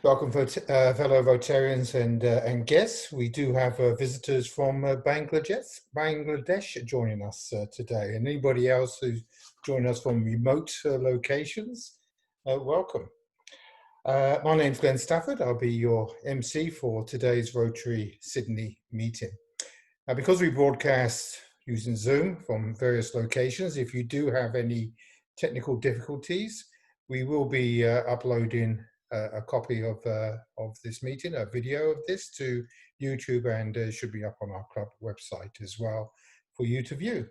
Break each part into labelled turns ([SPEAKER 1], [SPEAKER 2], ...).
[SPEAKER 1] Welcome, fellow Rotarians and guests. We do have visitors from Bangladesh joining us today. And anybody else who's joining us from remote locations, welcome. My name's Glenn Stafford. I'll be your MC for today's Rotary Sydney meeting. Because we broadcast using Zoom from various locations, if you do have any technical difficulties, we will be uploading a copy of this meeting, a video of this, to YouTube, and should be up on our club website as well for you to view.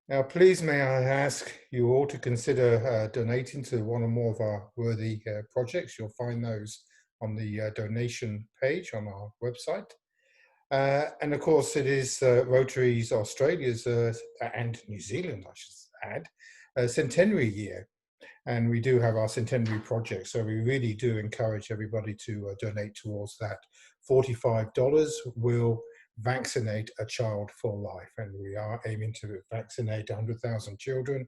[SPEAKER 1] Now, please may I ask you all to consider donating to one or more of our worthy projects. You'll find those on the donation page on our website. And of course, it is Rotary's Australia's and New Zealand, I should add, centenary year. And we do have our centenary project, so we really do encourage everybody to donate towards that. $45 will vaccinate a child for life, and we are aiming to vaccinate 100,000 children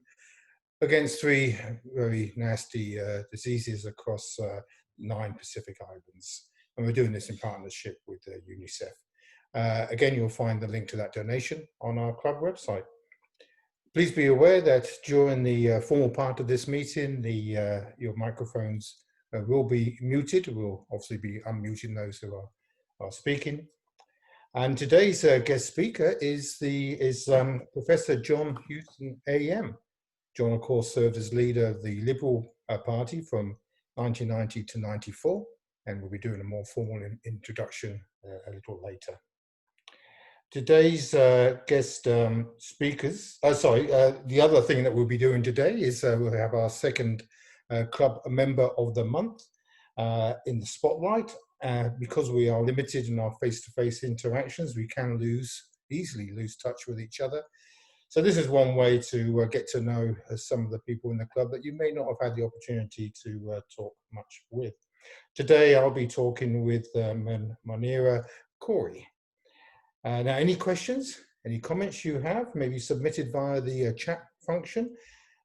[SPEAKER 1] against 3 very nasty diseases across 9 Pacific Islands. And we're doing this in partnership with UNICEF. Again, you'll find the link to that donation on our club website. Please be aware that during the formal part of this meeting, your microphones will be muted. We'll obviously be unmuting those who are speaking. And today's guest speaker is Professor John Hewson, AM. John, of course, served as leader of the Liberal Party from 1990 to 94, and we'll be doing a more formal introduction a little later. Today's guest speakers, the other thing that we'll be doing today is we'll have our second club member of the month in the spotlight. Because we are limited in our face-to-face interactions, we can easily lose touch with each other. So this is one way to get to know some of the people in the club that you may not have had the opportunity to talk much with. Today I'll be talking with Manira Corey. Now, any questions, any comments you have may be submitted via the chat function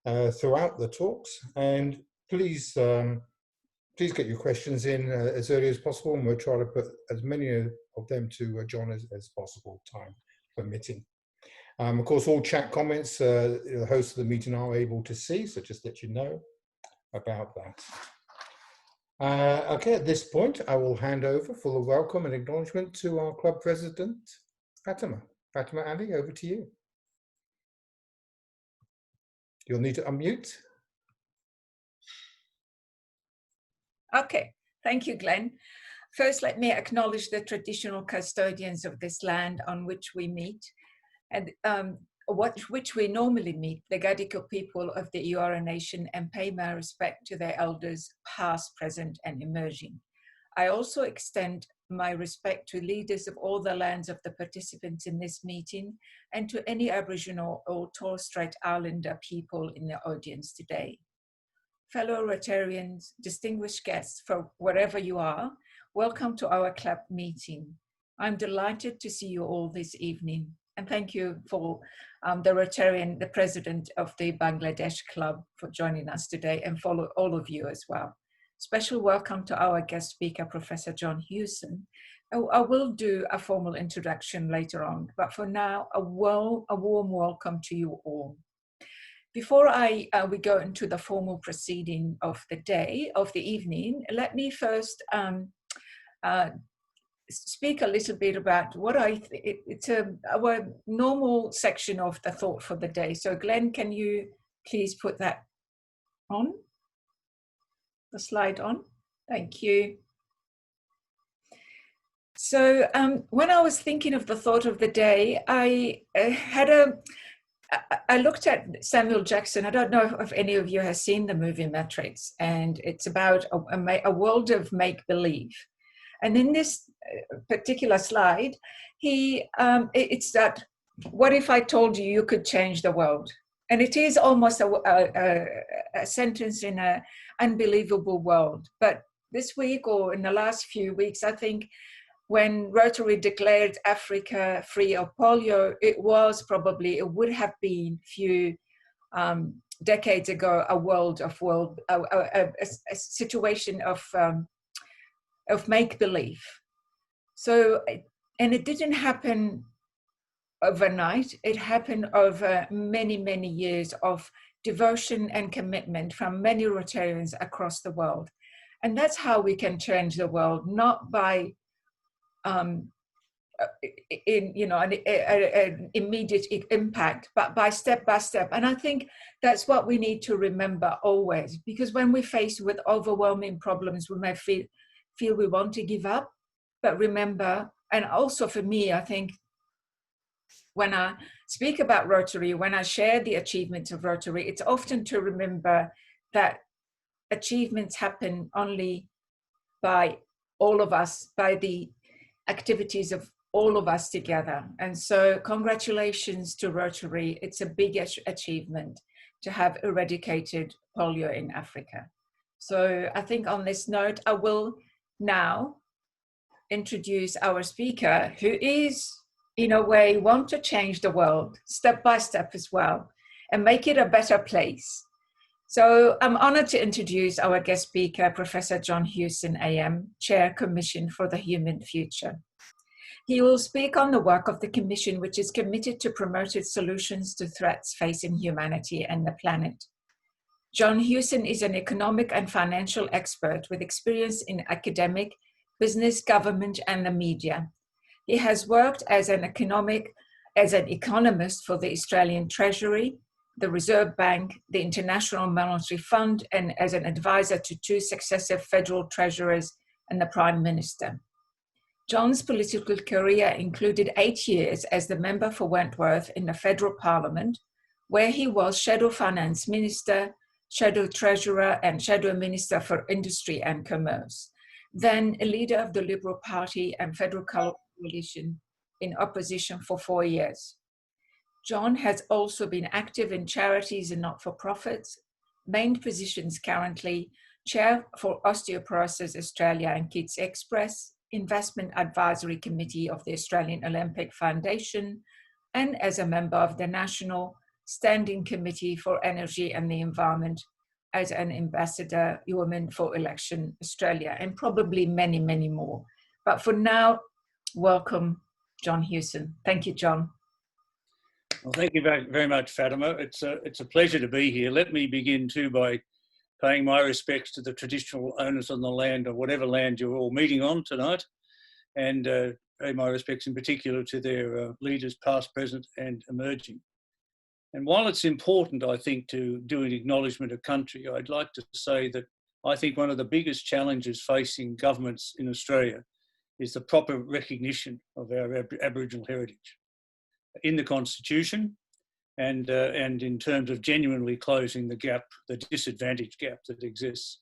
[SPEAKER 1] throughout the talks, and please get your questions in as early as possible, and we'll try to put as many of them to John as possible, time permitting. Of course, all chat comments the hosts of the meeting are able to see, so just let you know about that. Okay, at this point, I will hand over for the welcome and acknowledgement to our club president, Fatima Ali, over to you. You'll need to unmute.
[SPEAKER 2] Okay, thank you, Glenn. First, let me acknowledge the traditional custodians of this land on which we meet, and which we normally meet, the Gadigal people of the Eora Nation, and pay my respect to their elders, past, present, and emerging. I also extend my respect to leaders of all the lands of the participants in this meeting, and to any Aboriginal or Torres Strait Islander people in the audience today. Fellow Rotarians, distinguished guests from wherever you are, welcome to our club meeting. I'm delighted to see you all this evening, and thank you for the president of the Bangladesh Club, for joining us today, and for all of you as well. Special welcome to our guest speaker, Professor John Hewson. I will do a formal introduction later on, but for now, a warm welcome to you all. Before we go into the formal proceeding of the evening, let me first speak a little bit about what it's our normal section of the thought for the day. So Glenn, can you please put that on? The slide on. Thank you. So when I was thinking of the thought of the day, I looked at Samuel Jackson. I don't know if any of you have seen the movie Matrix, and it's about a world of make-believe. And in this particular slide, it's that, what if I told you you could change the world? And it is almost a sentence in an unbelievable world. But this week, or in the last few weeks, I think when Rotary declared Africa free of polio, it would have been few decades ago, a situation of of make-believe. So, and it didn't happen overnight. It happened over many, many years of devotion and commitment from many Rotarians across the world. And that's how we can change the world, not by an immediate impact, but by step. And I think that's what we need to remember always, because when we're faced with overwhelming problems, we may feel we want to give up. But remember, and also for me, I think when I speak about Rotary, when I share the achievements of Rotary, it's often to remember that achievements happen only by all of us, by the activities of all of us together. And so congratulations to Rotary. It's a big achievement to have eradicated polio in Africa. So I think on this note, I will now introduce our speaker, who is, in a way, want to change the world step by step as well and make it a better place. So I'm honored to introduce our guest speaker, Professor John Hewson, AM, Chair, Commission for the Human Future. He will speak on the work of the Commission, which is committed to promoting solutions to threats facing humanity and the planet. John Hewson is an economic and financial expert with experience in academic, business, government, and the media. He has worked as an economist for the Australian Treasury, the Reserve Bank, the International Monetary Fund, and as an advisor to 2 successive federal treasurers and the Prime Minister. John's political career included 8 years as the member for Wentworth in the federal parliament, where he was Shadow Finance Minister, Shadow Treasurer, and Shadow Minister for Industry and Commerce, then a leader of the Liberal Party and Federal Coalition in opposition for 4 years. John has also been active in charities and not-for-profits, main positions currently Chair for Osteoporosis Australia and Kids Express, Investment Advisory Committee of the Australian Olympic Foundation, and as a member of the National Standing Committee for Energy and the Environment as an Ambassador Women for Election Australia, and probably many, many more. But for now, welcome, John Hewson. Thank you, John.
[SPEAKER 3] Well, thank you very much, Fatima. It's a pleasure to be here. Let me begin too by paying my respects to the traditional owners on the land, or whatever land you're all meeting on tonight, and pay my respects in particular to their leaders past, present and emerging. And while it's important, I think, to do an acknowledgement of country, I'd like to say that I think one of the biggest challenges facing governments in Australia is the proper recognition of our Aboriginal heritage in the Constitution, and in terms of genuinely closing the gap, the disadvantage gap that exists.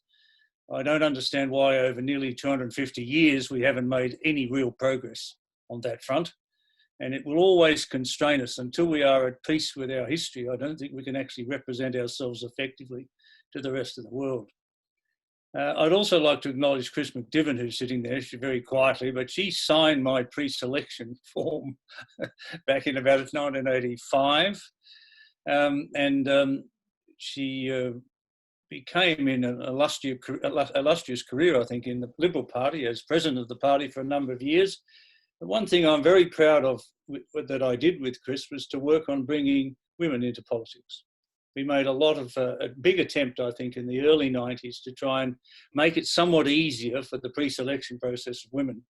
[SPEAKER 3] I don't understand why over nearly 250 years we haven't made any real progress on that front. And it will always constrain us until we are at peace with our history. I don't think we can actually represent ourselves effectively to the rest of the world. I'd also like to acknowledge Chris McDivitt, who's sitting there. She's very quietly, but she signed my pre-selection form back in about 1985. She became in an illustrious career, I think, in the Liberal Party as president of the party for a number of years. The one thing I'm very proud of that I did with Chris was to work on bringing women into politics. We made a lot of a big attempt, I think, in the early 90s to try and make it somewhat easier for the pre-selection process of women.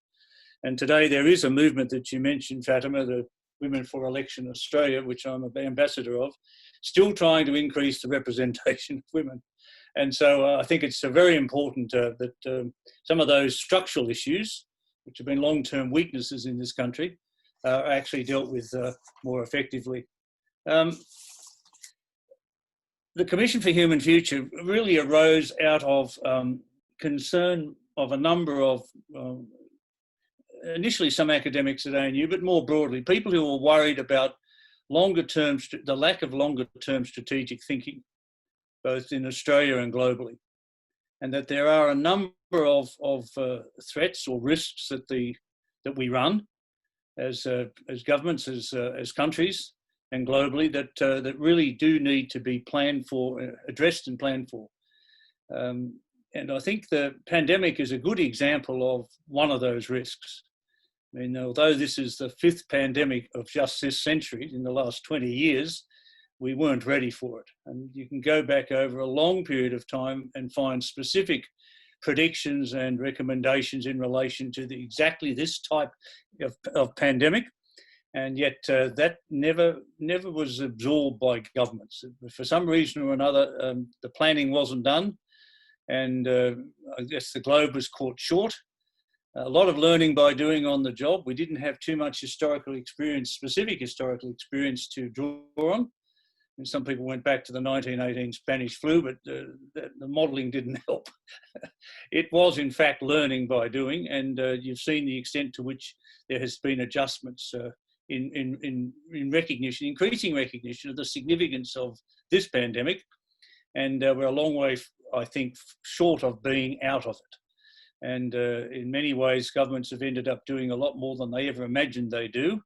[SPEAKER 3] And today there is a movement that you mentioned, Fatima, the Women for Election Australia, which I'm an ambassador of, still trying to increase the representation of women. And so I think it's very important that some of those structural issues, which have been long-term weaknesses in this country, are actually dealt with more effectively. The Commission for Human Future really arose out of concern of a number of, initially some academics at ANU, but more broadly, people who were worried about the lack of longer-term strategic thinking, both in Australia and globally, and that there are a number of threats or risks that we run as governments, as countries, and globally that really do need to be planned for, addressed and planned for. And I think the pandemic is a good example of one of those risks. I mean, although this is the 5th pandemic of just this century, in the last 20 years, we weren't ready for it. And you can go back over a long period of time and find specific predictions and recommendations in relation to exactly this type of pandemic. And yet that never was absorbed by governments. For some reason or another, the planning wasn't done. And I guess the globe was caught short. A lot of learning by doing on the job. We didn't have too much historical experience, specific historical experience to draw on. And some people went back to the 1918 Spanish flu, but the modelling didn't help. It was, in fact, learning by doing, and you've seen the extent to which there has been adjustments in recognition, increasing recognition of the significance of this pandemic. And we're a long way, I think, short of being out of it. And in many ways, governments have ended up doing a lot more than they ever imagined they do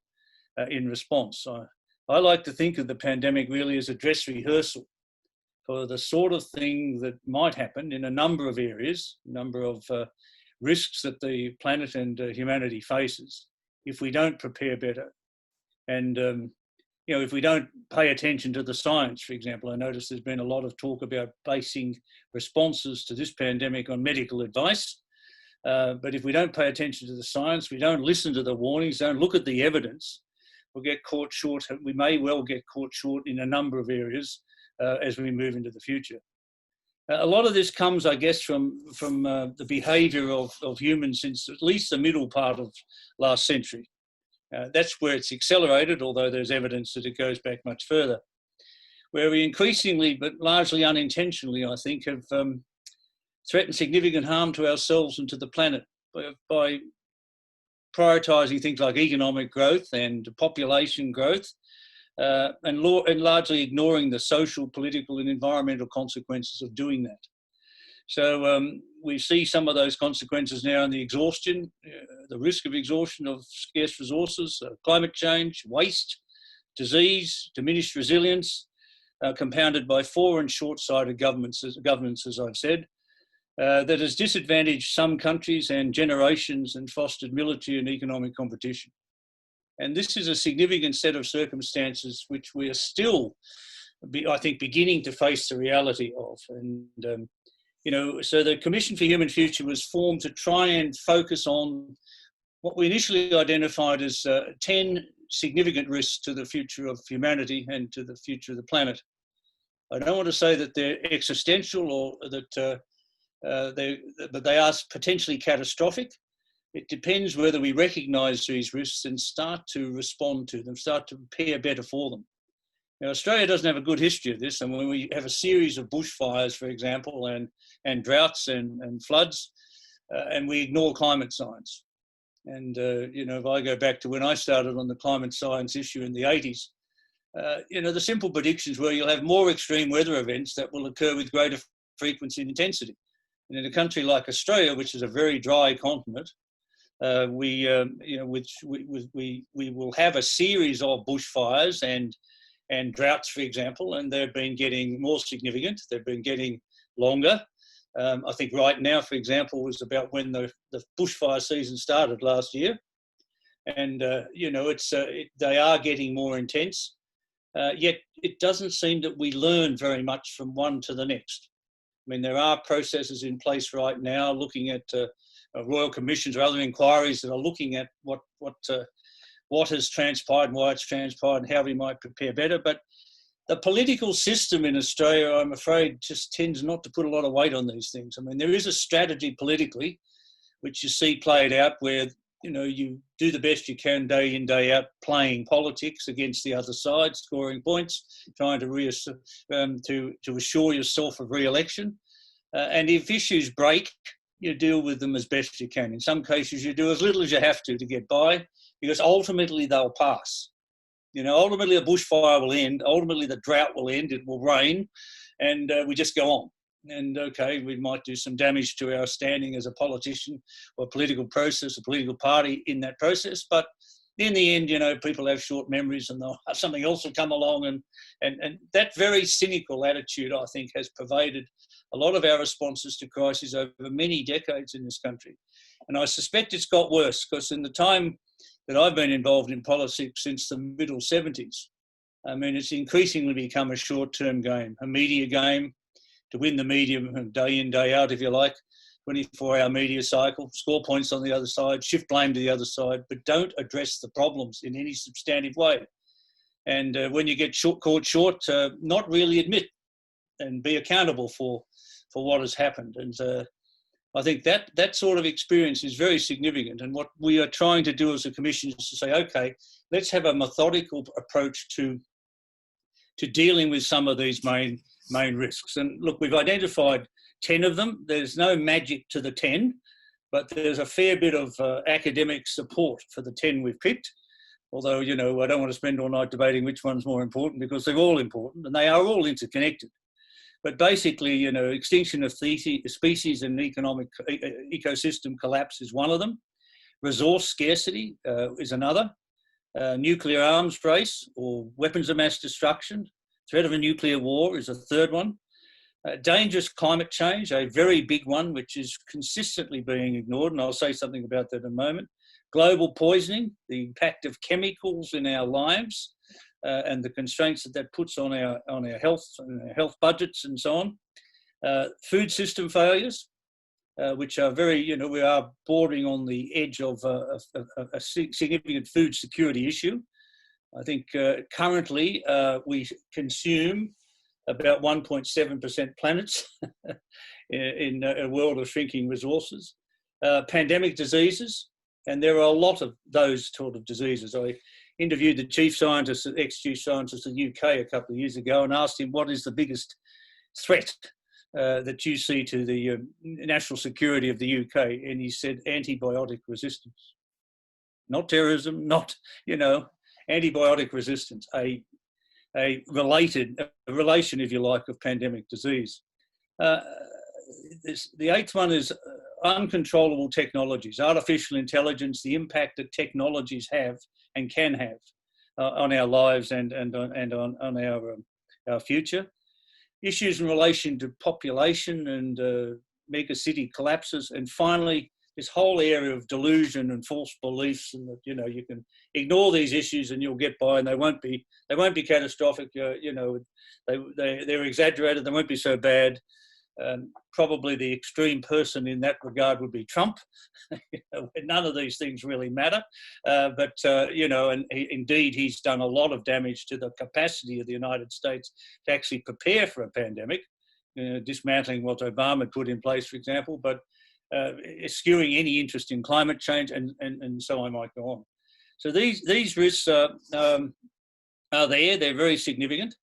[SPEAKER 3] in response. I like to think of the pandemic really as a dress rehearsal for the sort of thing that might happen in a number of areas, a number of risks that the planet and humanity faces if we don't prepare better. And, you know, if we don't pay attention to the science, for example. I notice there's been a lot of talk about basing responses to this pandemic on medical advice. But if we don't pay attention to the science, we don't listen to the warnings, don't look at the evidence, we'll get caught short. We may well get caught short in a number of areas as we move into the future. A lot of this comes, I guess, from the behaviour of humans since at least the middle part of last century. That's where it's accelerated, although there's evidence that it goes back much further, where we increasingly, but largely unintentionally, I think, have threatened significant harm to ourselves and to the planet by prioritising things like economic growth and population growth, and largely ignoring the social, political and environmental consequences of doing that. So we see some of those consequences now in the exhaustion, the risk of exhaustion of scarce resources, climate change, waste, disease, diminished resilience, compounded by poor and short-sighted governments, as I've said, that has disadvantaged some countries and generations and fostered military and economic competition. And this is a significant set of circumstances which we are still, I think, beginning to face the reality of. And, you know, so the Commission for Human Future was formed to try and focus on what we initially identified as 10 significant risks to the future of humanity and to the future of the planet. I don't want to say that they're existential or that but they are potentially catastrophic. It depends whether we recognise these risks and start to respond to them, start to prepare better for them. Now, Australia doesn't have a good history of this, and when we have a series of bushfires, for example, and droughts and floods, and we ignore climate science. And, you know, if I go back to when I started on the climate science issue in the 80s, you know, the simple predictions were you'll have more extreme weather events that will occur with greater frequency and intensity. And in a country like Australia, which is a very dry continent, we will have a series of bushfires and droughts, for example, and they've been getting more significant. They've been getting longer. I think right now, for example, was about when the bushfire season started last year, and you know, they are getting more intense. Yet it doesn't seem that we learn very much from one to the next. I mean, there are processes in place right now looking at royal commissions or other inquiries that are looking at what has transpired and why it's transpired and how we might prepare better. But the political system in Australia, I'm afraid, just tends not to put a lot of weight on these things. I mean, there is a strategy politically, which you see played out where, you know, you do the best you can day in, day out, playing politics against the other side, scoring points, trying to assure yourself of re-election. And if issues break, you deal with them as best you can. In some cases, you do as little as you have to get by, because ultimately they'll pass. You know, ultimately a bushfire will end, ultimately the drought will end, it will rain, and we just go on. And okay, we might do some damage to our standing as a politician or political process, a political party in that process, but in the end, you know, people have short memories and something else will come along, and that very cynical attitude, I think, has pervaded a lot of our responses to crises over many decades in this country. And I suspect it's got worse, because in the time that I've been involved in politics since the middle 70s, I mean, it's increasingly become a short-term game, a media game, to win the medium day in, day out, if you like, 24-hour media cycle, score points on the other side, shift blame to the other side, but don't address the problems in any substantive way. And when you get caught short, not really admit and be accountable for what has happened. And I think that sort of experience is very significant. And what we are trying to do as a commission is to say, okay, let's have a methodical approach to dealing with some of these main risks. And look, we've identified 10 of them. There's no magic to the 10, but there's a fair bit of academic support for the 10 we've picked. Although, I don't want to spend all night debating which one's more important, because they're all important and they are all interconnected. But basically, extinction of species and economic ecosystem collapse is one of them. Resource scarcity is another. Nuclear arms race or weapons of mass destruction, threat of a nuclear war is a third one. Dangerous climate change, a very big one, which is consistently being ignored, and I'll say something about that in a moment. Global poisoning, the impact of chemicals in our lives, and the constraints that puts on our health and our health budgets and so on. Food system failures, which are very, we are bordering on the edge of a significant food security issue. I think currently we consume about 1.7% planets in a world of shrinking resources. Pandemic diseases, and there are a lot of those sort of diseases. I interviewed the ex-chief scientist of the UK a couple of years ago and asked him what is the biggest threat that you see to the national security of the UK, and he said antibiotic resistance. Not terrorism, not, antibiotic resistance, a relation, if you like, of pandemic disease. The eighth one is uncontrollable technologies, artificial intelligence, the impact that technologies have and can have on our lives and on our future. Issues in relation to population and mega city collapses, and finally this whole area of delusion and false beliefs, and that you can ignore these issues and you'll get by, and they won't be catastrophic. They're exaggerated. They won't be so bad. Probably the extreme person in that regard would be Trump. None of these things really matter, but and indeed he's done a lot of damage to the capacity of the United States to actually prepare for a pandemic, dismantling what Obama put in place, for example, but eschewing any interest in climate change, and so I might go on. So these risks are there. They're very significant,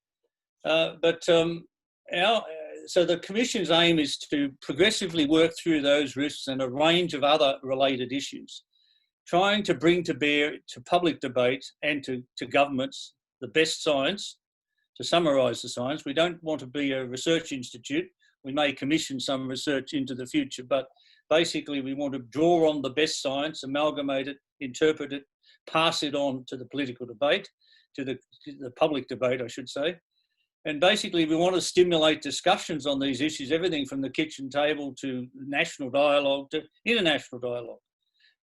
[SPEAKER 3] so the Commission's aim is to progressively work through those risks and a range of other related issues, trying to bring to bear to public debate and to governments the best science, to summarise the science. We don't want to be a research institute. We may commission some research into the future, but basically we want to draw on the best science, amalgamate it, interpret it, pass it on to the political debate, to the public debate, I should say. And basically, we want to stimulate discussions on these issues, everything from the kitchen table to national dialogue to international dialogue.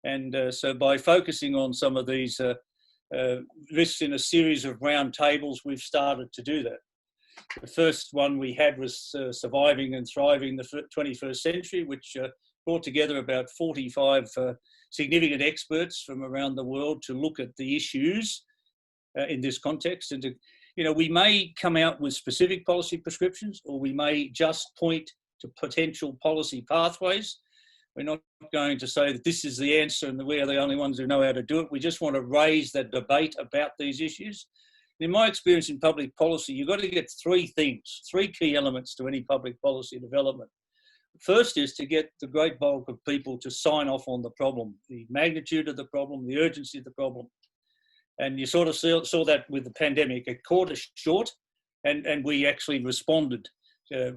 [SPEAKER 3] And so by focusing on some of these risks in a series of round tables, we've started to do that. The first one we had was Surviving and Thriving the 21st Century, which brought together about 45 significant experts from around the world to look at the issues in this context, and to we may come out with specific policy prescriptions, or we may just point to potential policy pathways. We're not going to say that this is the answer and that we are the only ones who know how to do it. We just want to raise that debate about these issues. In my experience in public policy, you've got to get three things, three key elements to any public policy development. First is to get the great bulk of people to sign off on the problem, the magnitude of the problem, the urgency of the problem. And you sort of saw that with the pandemic. It caught us short, and we actually responded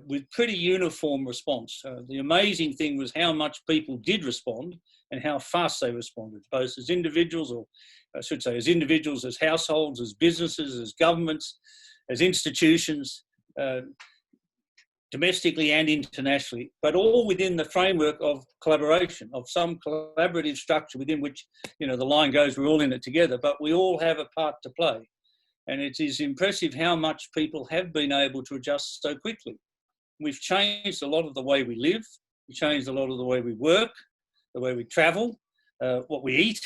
[SPEAKER 3] with pretty uniform response. The amazing thing was how much people did respond and how fast they responded, both as individuals, or I should say as individuals, as households, as businesses, as governments, as institutions. domestically and internationally, but all within the framework of collaboration, of some collaborative structure within which, you know, the line goes, we're all in it together, but we all have a part to play. And it is impressive how much people have been able to adjust so quickly. We've changed a lot of the way we live. We've changed a lot of the way we work, the way we travel, what we eat.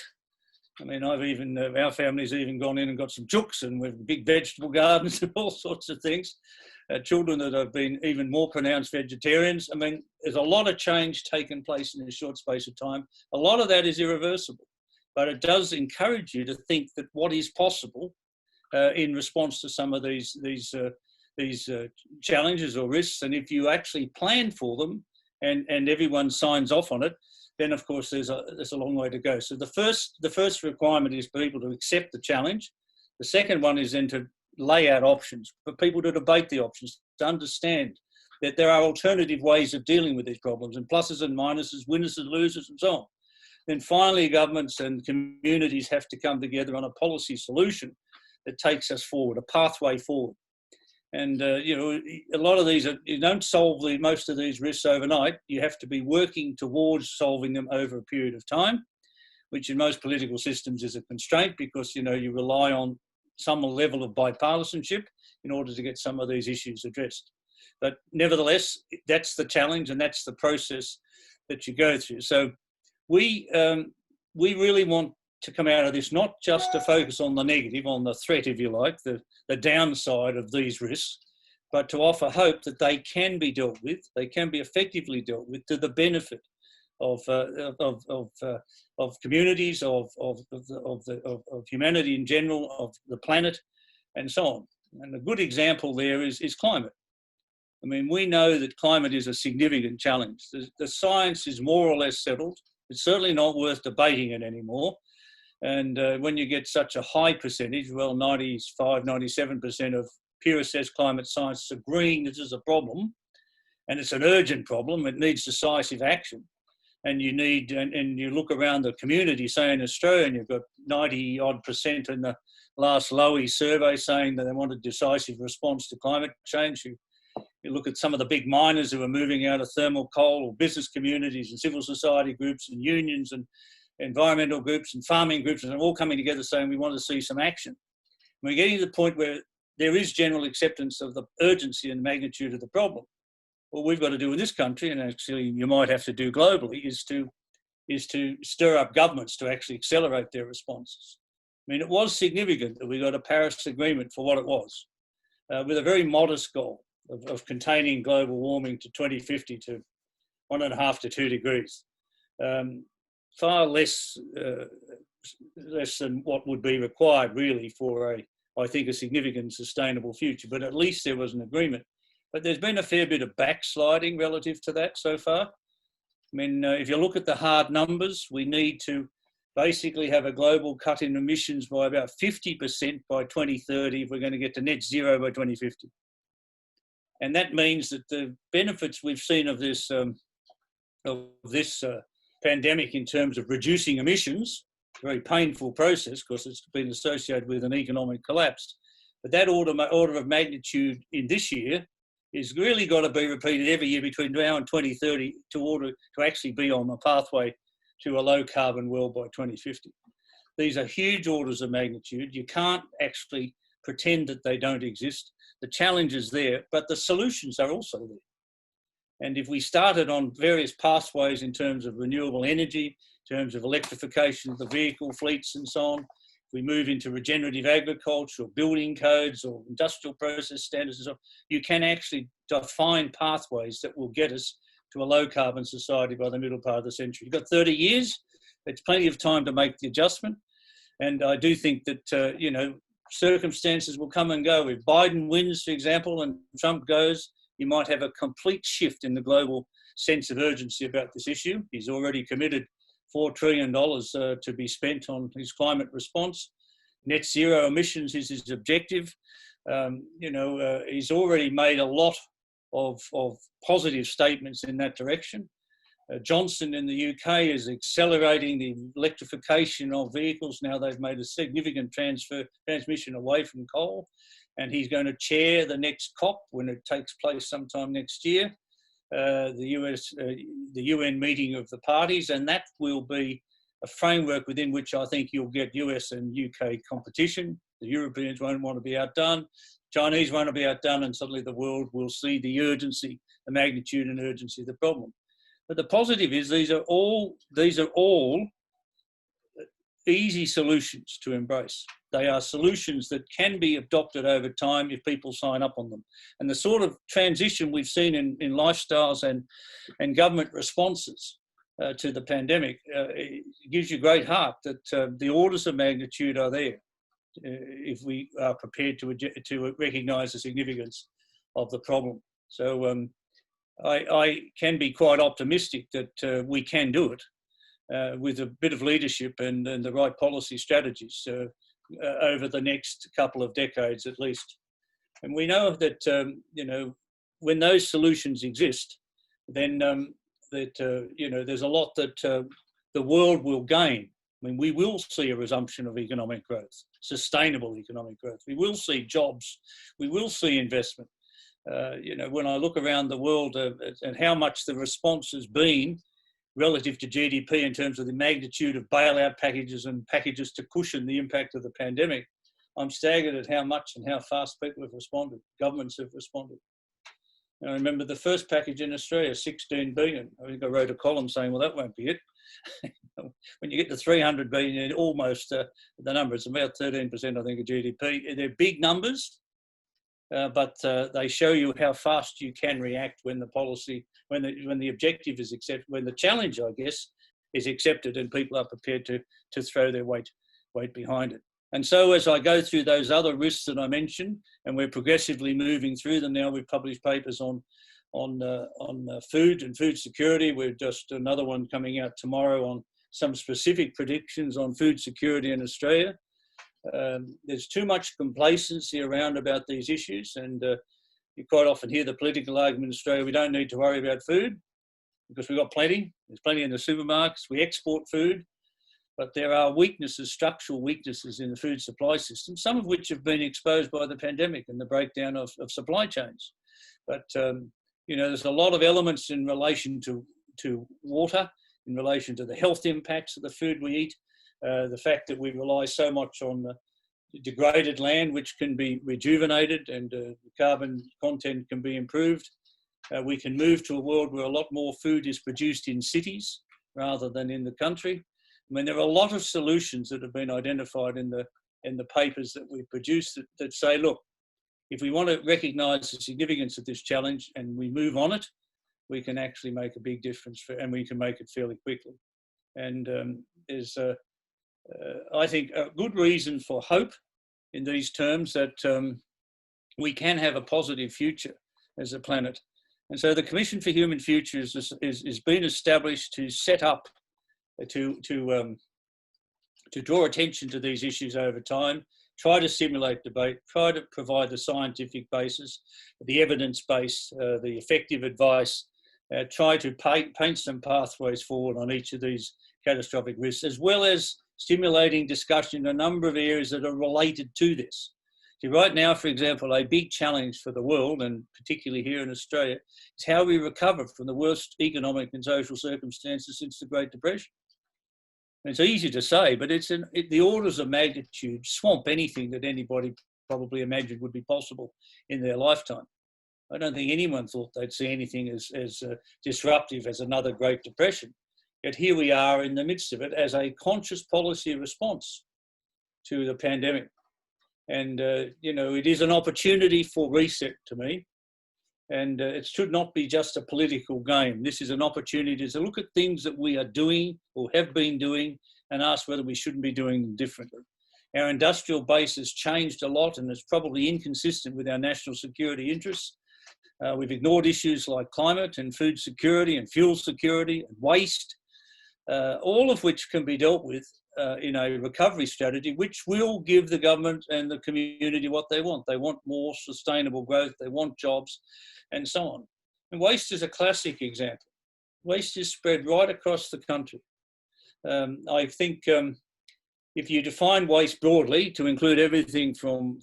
[SPEAKER 3] I mean, our family's even gone in and got some chooks, and we've big vegetable gardens and all sorts of things. Children that have been even more pronounced vegetarians. I mean, there's a lot of change taken place in a short space of time. A lot of that is irreversible, but it does encourage you to think that what is possible in response to some of these challenges or risks, and if you actually plan for them and everyone signs off on it, then of course there's a long way to go. So the first requirement is for people to accept the challenge. The second one is then to lay out options, for people to debate the options, to understand that there are alternative ways of dealing with these problems, and pluses and minuses, winners and losers, and so on. Then finally, governments and communities have to come together on a policy solution that takes us forward, a pathway forward. And, you know, a lot of these, you don't solve most of these risks overnight. You have to be working towards solving them over a period of time, which in most political systems is a constraint because, you know, you rely on some level of bipartisanship in order to get some of these issues addressed. But nevertheless, that's the challenge and that's the process that you go through. So we really want to come out of this, not just to focus on the negative, on the threat, if you like, the downside of these risks, but to offer hope that they can be dealt with, they can be effectively dealt with to the benefit of communities, of humanity in general, of the planet, and so on. And a good example there is climate. I mean, we know that climate is a significant challenge. The science is more or less settled. It's certainly not worth debating it anymore. And when you get such a high percentage, well, 95, 97% of peer assessed climate scientists agreeing this is a problem, and it's an urgent problem, it needs decisive action. And you need, and you look around the community, say in Australia, and you've got 90% in the last Lowy survey saying that they want a decisive response to climate change. You look at some of the big miners who are moving out of thermal coal, or business communities and civil society groups and unions and environmental groups and farming groups, and they're all coming together saying we want to see some action. We're getting to the point where there is general acceptance of the urgency and magnitude of the problem. What we've got to do in this country, and actually you might have to do globally, is to stir up governments to actually accelerate their responses. I mean, it was significant that we got a Paris Agreement for what it was, with a very modest goal of containing global warming to 2050 to 1.5 to 2 degrees. Far less than what would be required really for I think, a significant sustainable future, but at least there was an agreement. But there's been a fair bit of backsliding relative to that so far. I mean, if you look at the hard numbers, we need to basically have a global cut in emissions by about 50% by 2030 if we're going to get to net zero by 2050. And that means that the benefits we've seen of this pandemic in terms of reducing emissions, a very painful process because it's been associated with an economic collapse. But that order of magnitude in this year is really got to be repeated every year between now and 2030 to actually be on a pathway to a low carbon world by 2050. These are huge orders of magnitude. You can't actually pretend that they don't exist. The challenge is there, but the solutions are also there. And if we started on various pathways in terms of renewable energy, in terms of electrification of the vehicle fleets and so on, if we move into regenerative agriculture or building codes or industrial process standards and so on, you can actually define pathways that will get us to a low carbon society by the middle part of the century. You've got 30 years, it's plenty of time to make the adjustment. And I do think that, you know, circumstances will come and go. If Biden wins, for example, and Trump goes, you might have a complete shift in the global sense of urgency about this issue. He's already committed $4 trillion to be spent on his climate response. Net zero emissions is his objective. He's already made a lot of positive statements in that direction. Johnson in the UK is accelerating the electrification of vehicles. Now they've made a significant transmission away from coal. and he's going to chair the next COP when it takes place sometime next year, the UN meeting of the parties, and that will be a framework within which I think you'll get US and UK competition. The Europeans won't want to be outdone, Chinese won't be outdone, and suddenly the world will see the urgency, the magnitude and urgency of the problem. But the positive is these are all easy solutions to embrace. They are solutions that can be adopted over time if people sign up on them. And the sort of transition we've seen in lifestyles and government responses to the pandemic gives you great heart that the orders of magnitude are there if we are prepared to recognise the significance of the problem. So I can be quite optimistic that we can do it with a bit of leadership and the right policy strategies over the next couple of decades at least. And we know that, when those solutions exist, then there's a lot that the world will gain. I mean, we will see a resumption of economic growth, sustainable economic growth. We will see jobs. We will see investment. When I look around the world and how much the response has been relative to GDP in terms of the magnitude of bailout packages and packages to cushion the impact of the pandemic, I'm staggered at how much and how fast people have responded, governments have responded. And I remember the first package in Australia, 16 billion. I think I wrote a column saying, well, that won't be it. When you get to 300 billion, almost the number, it's about 13%, I think, of GDP. They're big numbers, but they show you how fast you can react when the policy, when the objective is accepted, when the challenge, I guess, is accepted and people are prepared to throw their weight behind it. And so as I go through those other risks that I mentioned, and we're progressively moving through them now, we've published papers on food and food security. We've just another one coming out tomorrow on some specific predictions on food security in Australia. There's too much complacency around about these issues, and you quite often hear the political argument in Australia, we don't need to worry about food because we've got plenty. There's plenty in the supermarkets. We export food, but there are weaknesses, structural weaknesses in the food supply system, some of which have been exposed by the pandemic and the breakdown of supply chains. But, there's a lot of elements in relation to water, in relation to the health impacts of the food we eat, the fact that we rely so much on degraded land, which can be rejuvenated and carbon content can be improved. We can move to a world where a lot more food is produced in cities rather than in the country. I mean, there are a lot of solutions that have been identified in the papers that we produced that say, look, if we want to recognise the significance of this challenge and we move on it, we can actually make a big difference and we can make it fairly quickly. And there's, I think, a good reason for hope in these terms that we can have a positive future as a planet. And so the Commission for Human Futures is been established to set up, to draw attention to these issues over time, try to stimulate debate, try to provide the scientific basis, the evidence base, the effective advice, try to paint some pathways forward on each of these catastrophic risks, as well as stimulating discussion in a number of areas that are related to this. See, right now, for example, a big challenge for the world, and particularly here in Australia, is how we recover from the worst economic and social circumstances since the Great Depression. It's easy to say, but the orders of magnitude swamp anything that anybody probably imagined would be possible in their lifetime. I don't think anyone thought they'd see anything as disruptive as another Great Depression. Yet here we are in the midst of it as a conscious policy response to the pandemic. And, it is an opportunity for reset to me. And it should not be just a political game. This is an opportunity to look at things that we are doing or have been doing and ask whether we shouldn't be doing them differently. Our industrial base has changed a lot and is probably inconsistent with our national security interests. We've ignored issues like climate and food security and fuel security and waste, all of which can be dealt with in a recovery strategy, which will give the government and the community what they want. They want more sustainable growth, they want jobs, and so on. And waste is a classic example. Waste is spread right across the country. I think if you define waste broadly to include everything from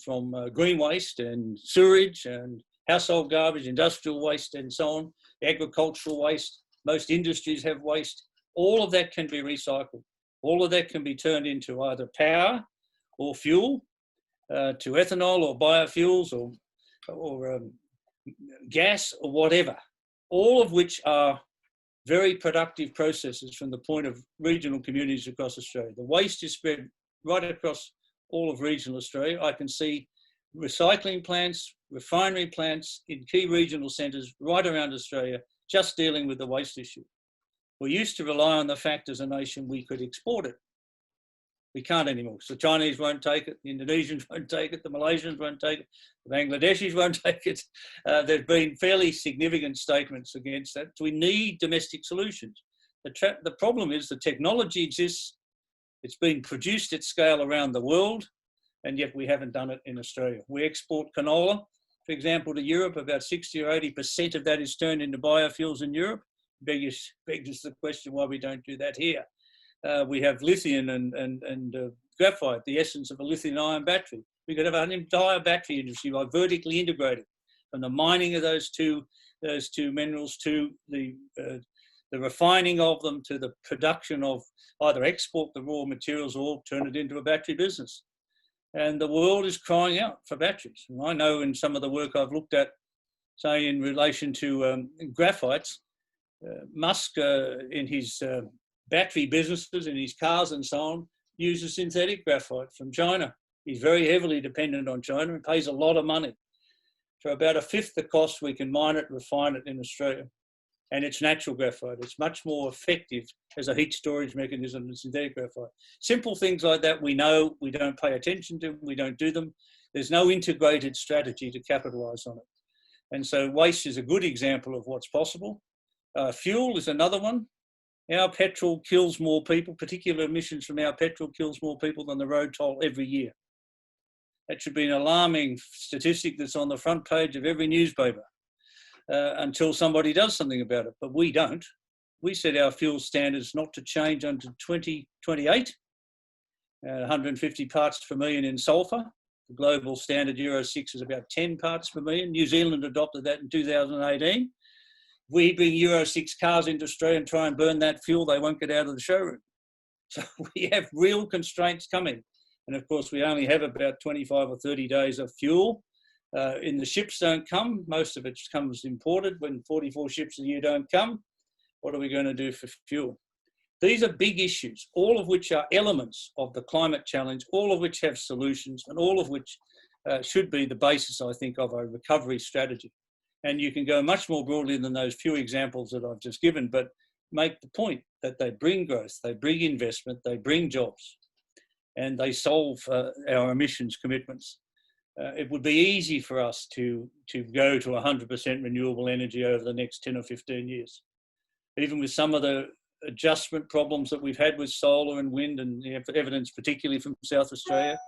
[SPEAKER 3] green waste and sewage and household garbage, industrial waste and so on, agricultural waste, most industries have waste, all of that can be recycled. All of that can be turned into either power or fuel, to ethanol or biofuels or gas or whatever, all of which are very productive processes from the point of regional communities across Australia. The waste is spread right across all of regional Australia. I can see recycling plants, refinery plants in key regional centres right around Australia just dealing with the waste issue. We used to rely on the fact as a nation we could export it. We can't anymore. So the Chinese won't take it, the Indonesians won't take it, the Malaysians won't take it, the Bangladeshis won't take it. There's been fairly significant statements against that. So we need domestic solutions. The problem is the technology exists, it's been produced at scale around the world, and yet we haven't done it in Australia. We export canola, for example, to Europe. About 60 or 80% of that is turned into biofuels in Europe. Begs the question why we don't do that here. We have lithium and graphite, the essence of a lithium-ion battery. We could have an entire battery industry by vertically integrated, from the mining of those two minerals to the refining of them to the production of either export the raw materials or turn it into a battery business. And the world is crying out for batteries. And I know in some of the work I've looked at, say in relation to graphites, Musk in his battery businesses, in his cars and so on, uses synthetic graphite from China. He's very heavily dependent on China and pays a lot of money. For about a fifth the cost, we can mine it, refine it in Australia. And it's natural graphite. It's much more effective as a heat storage mechanism than synthetic graphite. Simple things like that we know, we don't pay attention to, we don't do them. There's no integrated strategy to capitalise on it. And so waste is a good example of what's possible. Fuel is another one. Our petrol kills more people, particular emissions from our petrol kills more people than the road toll every year. That should be an alarming statistic that's on the front page of every newspaper until somebody does something about it, but we don't. We set our fuel standards not to change until 2028, 150 parts per million in sulphur. The global standard Euro 6 is about 10 parts per million. New Zealand adopted that in 2018. We bring Euro 6 cars into Australia and try and burn that fuel, they won't get out of the showroom. So we have real constraints coming. And of course, we only have about 25 or 30 days of fuel. In the ships don't come. Most of it comes imported. When 44 ships a year don't come, what are we going to do for fuel? These are big issues, all of which are elements of the climate challenge, all of which have solutions, and all of which should be the basis, I think, of a recovery strategy. And you can go much more broadly than those few examples that I've just given, but make the point that they bring growth, they bring investment, they bring jobs, and they solve our emissions commitments. It would be easy for us to go to 100% renewable energy over the next 10 or 15 years. Even with some of the adjustment problems that we've had with solar and wind, and the evidence particularly from South Australia,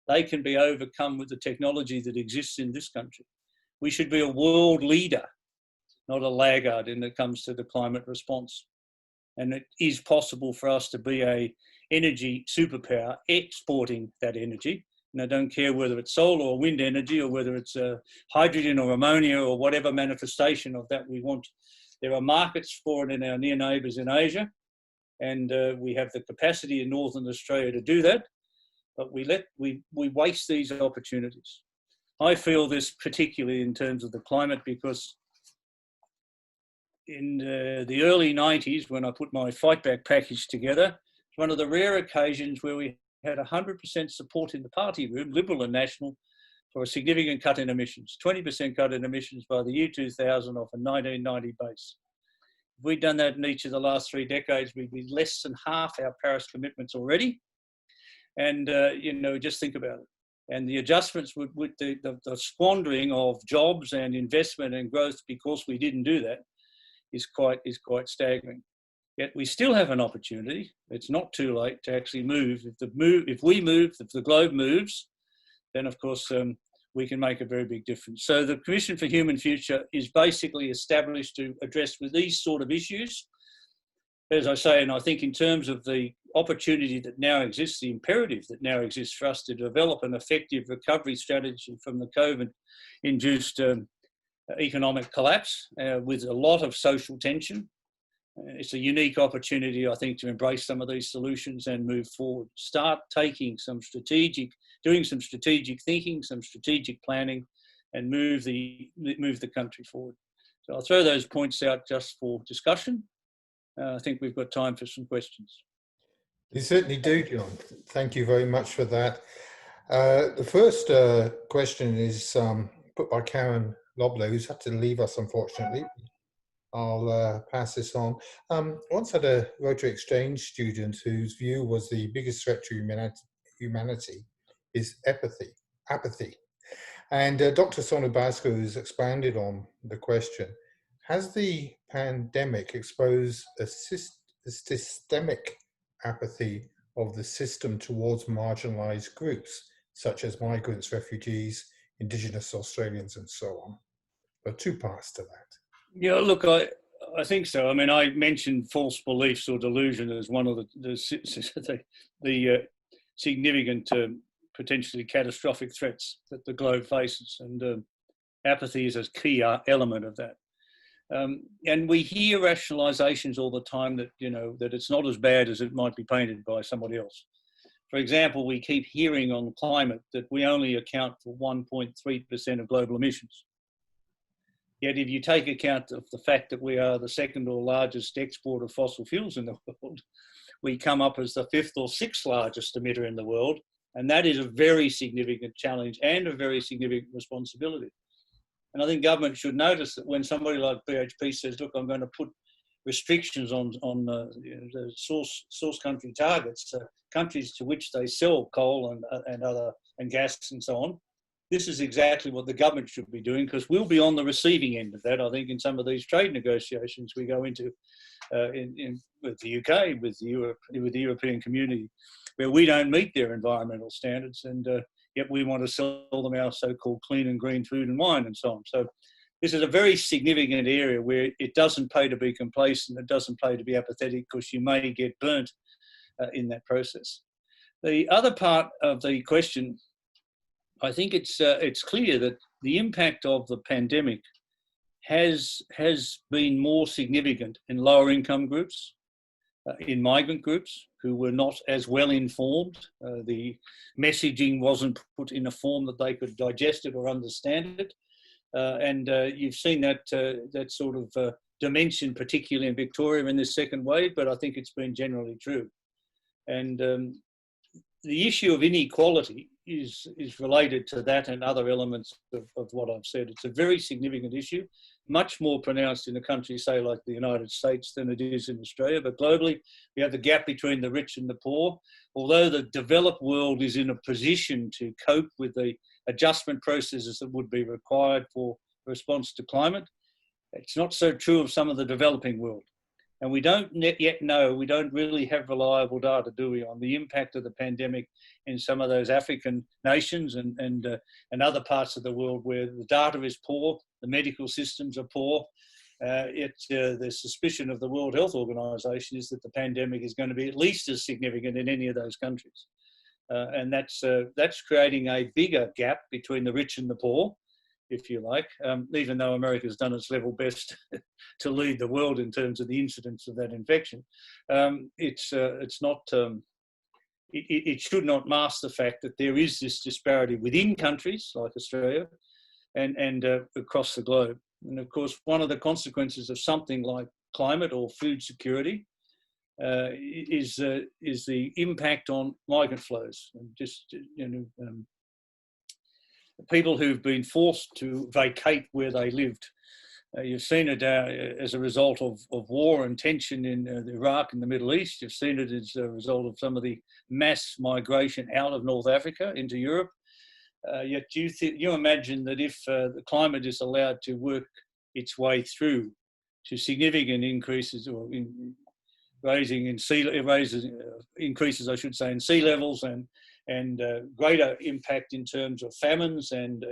[SPEAKER 3] they can be overcome with the technology that exists in this country. We should be a world leader, not a laggard when it comes to the climate response. And it is possible for us to be an energy superpower exporting that energy. And I don't care whether it's solar or wind energy or whether it's hydrogen or ammonia or whatever manifestation of that we want. There are markets for it in our near neighbours in Asia, and we have the capacity in Northern Australia to do that, but we waste these opportunities. I feel this particularly in terms of the climate because in the early 90s, when I put my Fight Back package together, it's one of the rare occasions where we had 100% support in the party room, Liberal and National, for a significant cut in emissions, 20% cut in emissions by the year 2000 off a 1990 base. If we'd done that in each of the last 3 decades, we'd be less than half our Paris commitments already. And, just think about it. And the adjustments with the squandering of jobs and investment and growth because we didn't do that is quite staggering. Yet we still have an opportunity. It's not too late to actually move. If we move, if the globe moves, then of course we can make a very big difference. So the Commission for Human Future is basically established to address with these sort of issues. As I say, and I think in terms of the opportunity that now exists, the imperative that now exists for us to develop an effective recovery strategy from the COVID-induced economic collapse with a lot of social tension. It's a unique opportunity, I think, to embrace some of these solutions and move forward. Start taking doing some strategic thinking, some strategic planning, and move the country forward. So I'll throw those points out just for discussion. I think we've got time for some questions.
[SPEAKER 1] You certainly do, John. Thank you very much for that. The first question is put by Karen Lobler, who's had to leave us, unfortunately. I'll pass this on. Once had a Rotary Exchange student whose view was the biggest threat to humanity is apathy. And Dr. Sonu Bhaskar has expanded on the question. Has the pandemic exposed a systemic apathy of the system towards marginalised groups, such as migrants, refugees, Indigenous Australians, and so on? But two parts to that.
[SPEAKER 3] Yeah, look, I think so. I mean, I mentioned false beliefs or delusion as one of the significant, potentially catastrophic threats that the globe faces, and apathy is a key element of that. And we hear rationalisations all the time that, that it's not as bad as it might be painted by somebody else. For example, we keep hearing on climate that we only account for 1.3% of global emissions. Yet if you take account of the fact that we are the second or largest exporter of fossil fuels in the world, we come up as the fifth or sixth largest emitter in the world. And that is a very significant challenge and a very significant responsibility. And I think government should notice that when somebody like BHP says, look, I'm going to put restrictions on the source country targets, countries to which they sell coal and gas and so on, this is exactly what the government should be doing, because we'll be on the receiving end of that, I think, in some of these trade negotiations we go into with the UK, with the European community, where we don't meet their environmental standards, and yet we want to sell them our so-called clean and green food and wine and so on. So this is a very significant area where it doesn't pay to be complacent, it doesn't pay to be apathetic, because you may get burnt in that process. The other part of the question, I think it's clear that the impact of the pandemic has been more significant in lower income groups, in migrant groups who were not as well informed. The messaging wasn't put in a form that they could digest it or understand it. And you've seen that sort of dimension, particularly in Victoria in this second wave, but I think it's been generally true. And the issue of inequality is related to that and other elements of what I've said. It's a very significant issue, much more pronounced in a country, say, like the United States than it is in Australia. But globally, we have the gap between the rich and the poor. Although the developed world is in a position to cope with the adjustment processes that would be required for response to climate, it's not so true of some of the developing world. And we don't yet know, we don't really have reliable data, do we, on the impact of the pandemic in some of those African nations and other parts of the world where the data is poor, the medical systems are poor. The suspicion of the World Health Organization is that the pandemic is going to be at least as significant in any of those countries. And that's creating a bigger gap between the rich and the poor, if you like, even though America's done its level best to lead the world in terms of the incidence of that infection. It should not mask the fact that there is this disparity within countries like Australia and across the globe. And of course, one of the consequences of something like climate or food security is the impact on migrant flows. And just, people who've been forced to vacate where they lived. You've seen it as a result of war and tension in Iraq and the Middle East. You've seen it as a result of some of the mass migration out of North Africa into Europe. Yet you imagine that if the climate is allowed to work its way through to significant increases or increases, I should say, in sea levels and greater impact in terms of famines and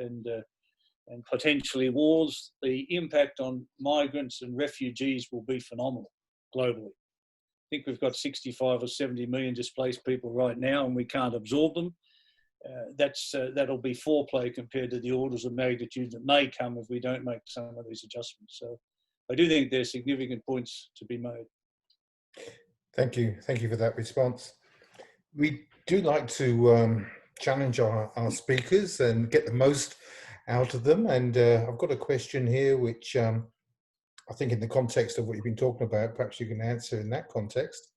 [SPEAKER 3] potentially wars, the impact on migrants and refugees will be phenomenal globally. think we've got 65 or 70 million displaced people right now, and we can't absorb them. That'll be foreplay compared to the orders of magnitude that may come if we don't make some of these adjustments. So I do think there's significant points to be made.
[SPEAKER 1] Thank you for that response. We do like to challenge our speakers and get the most out of them, and I've got a question here which I think in the context of what you've been talking about, perhaps you can answer in that context.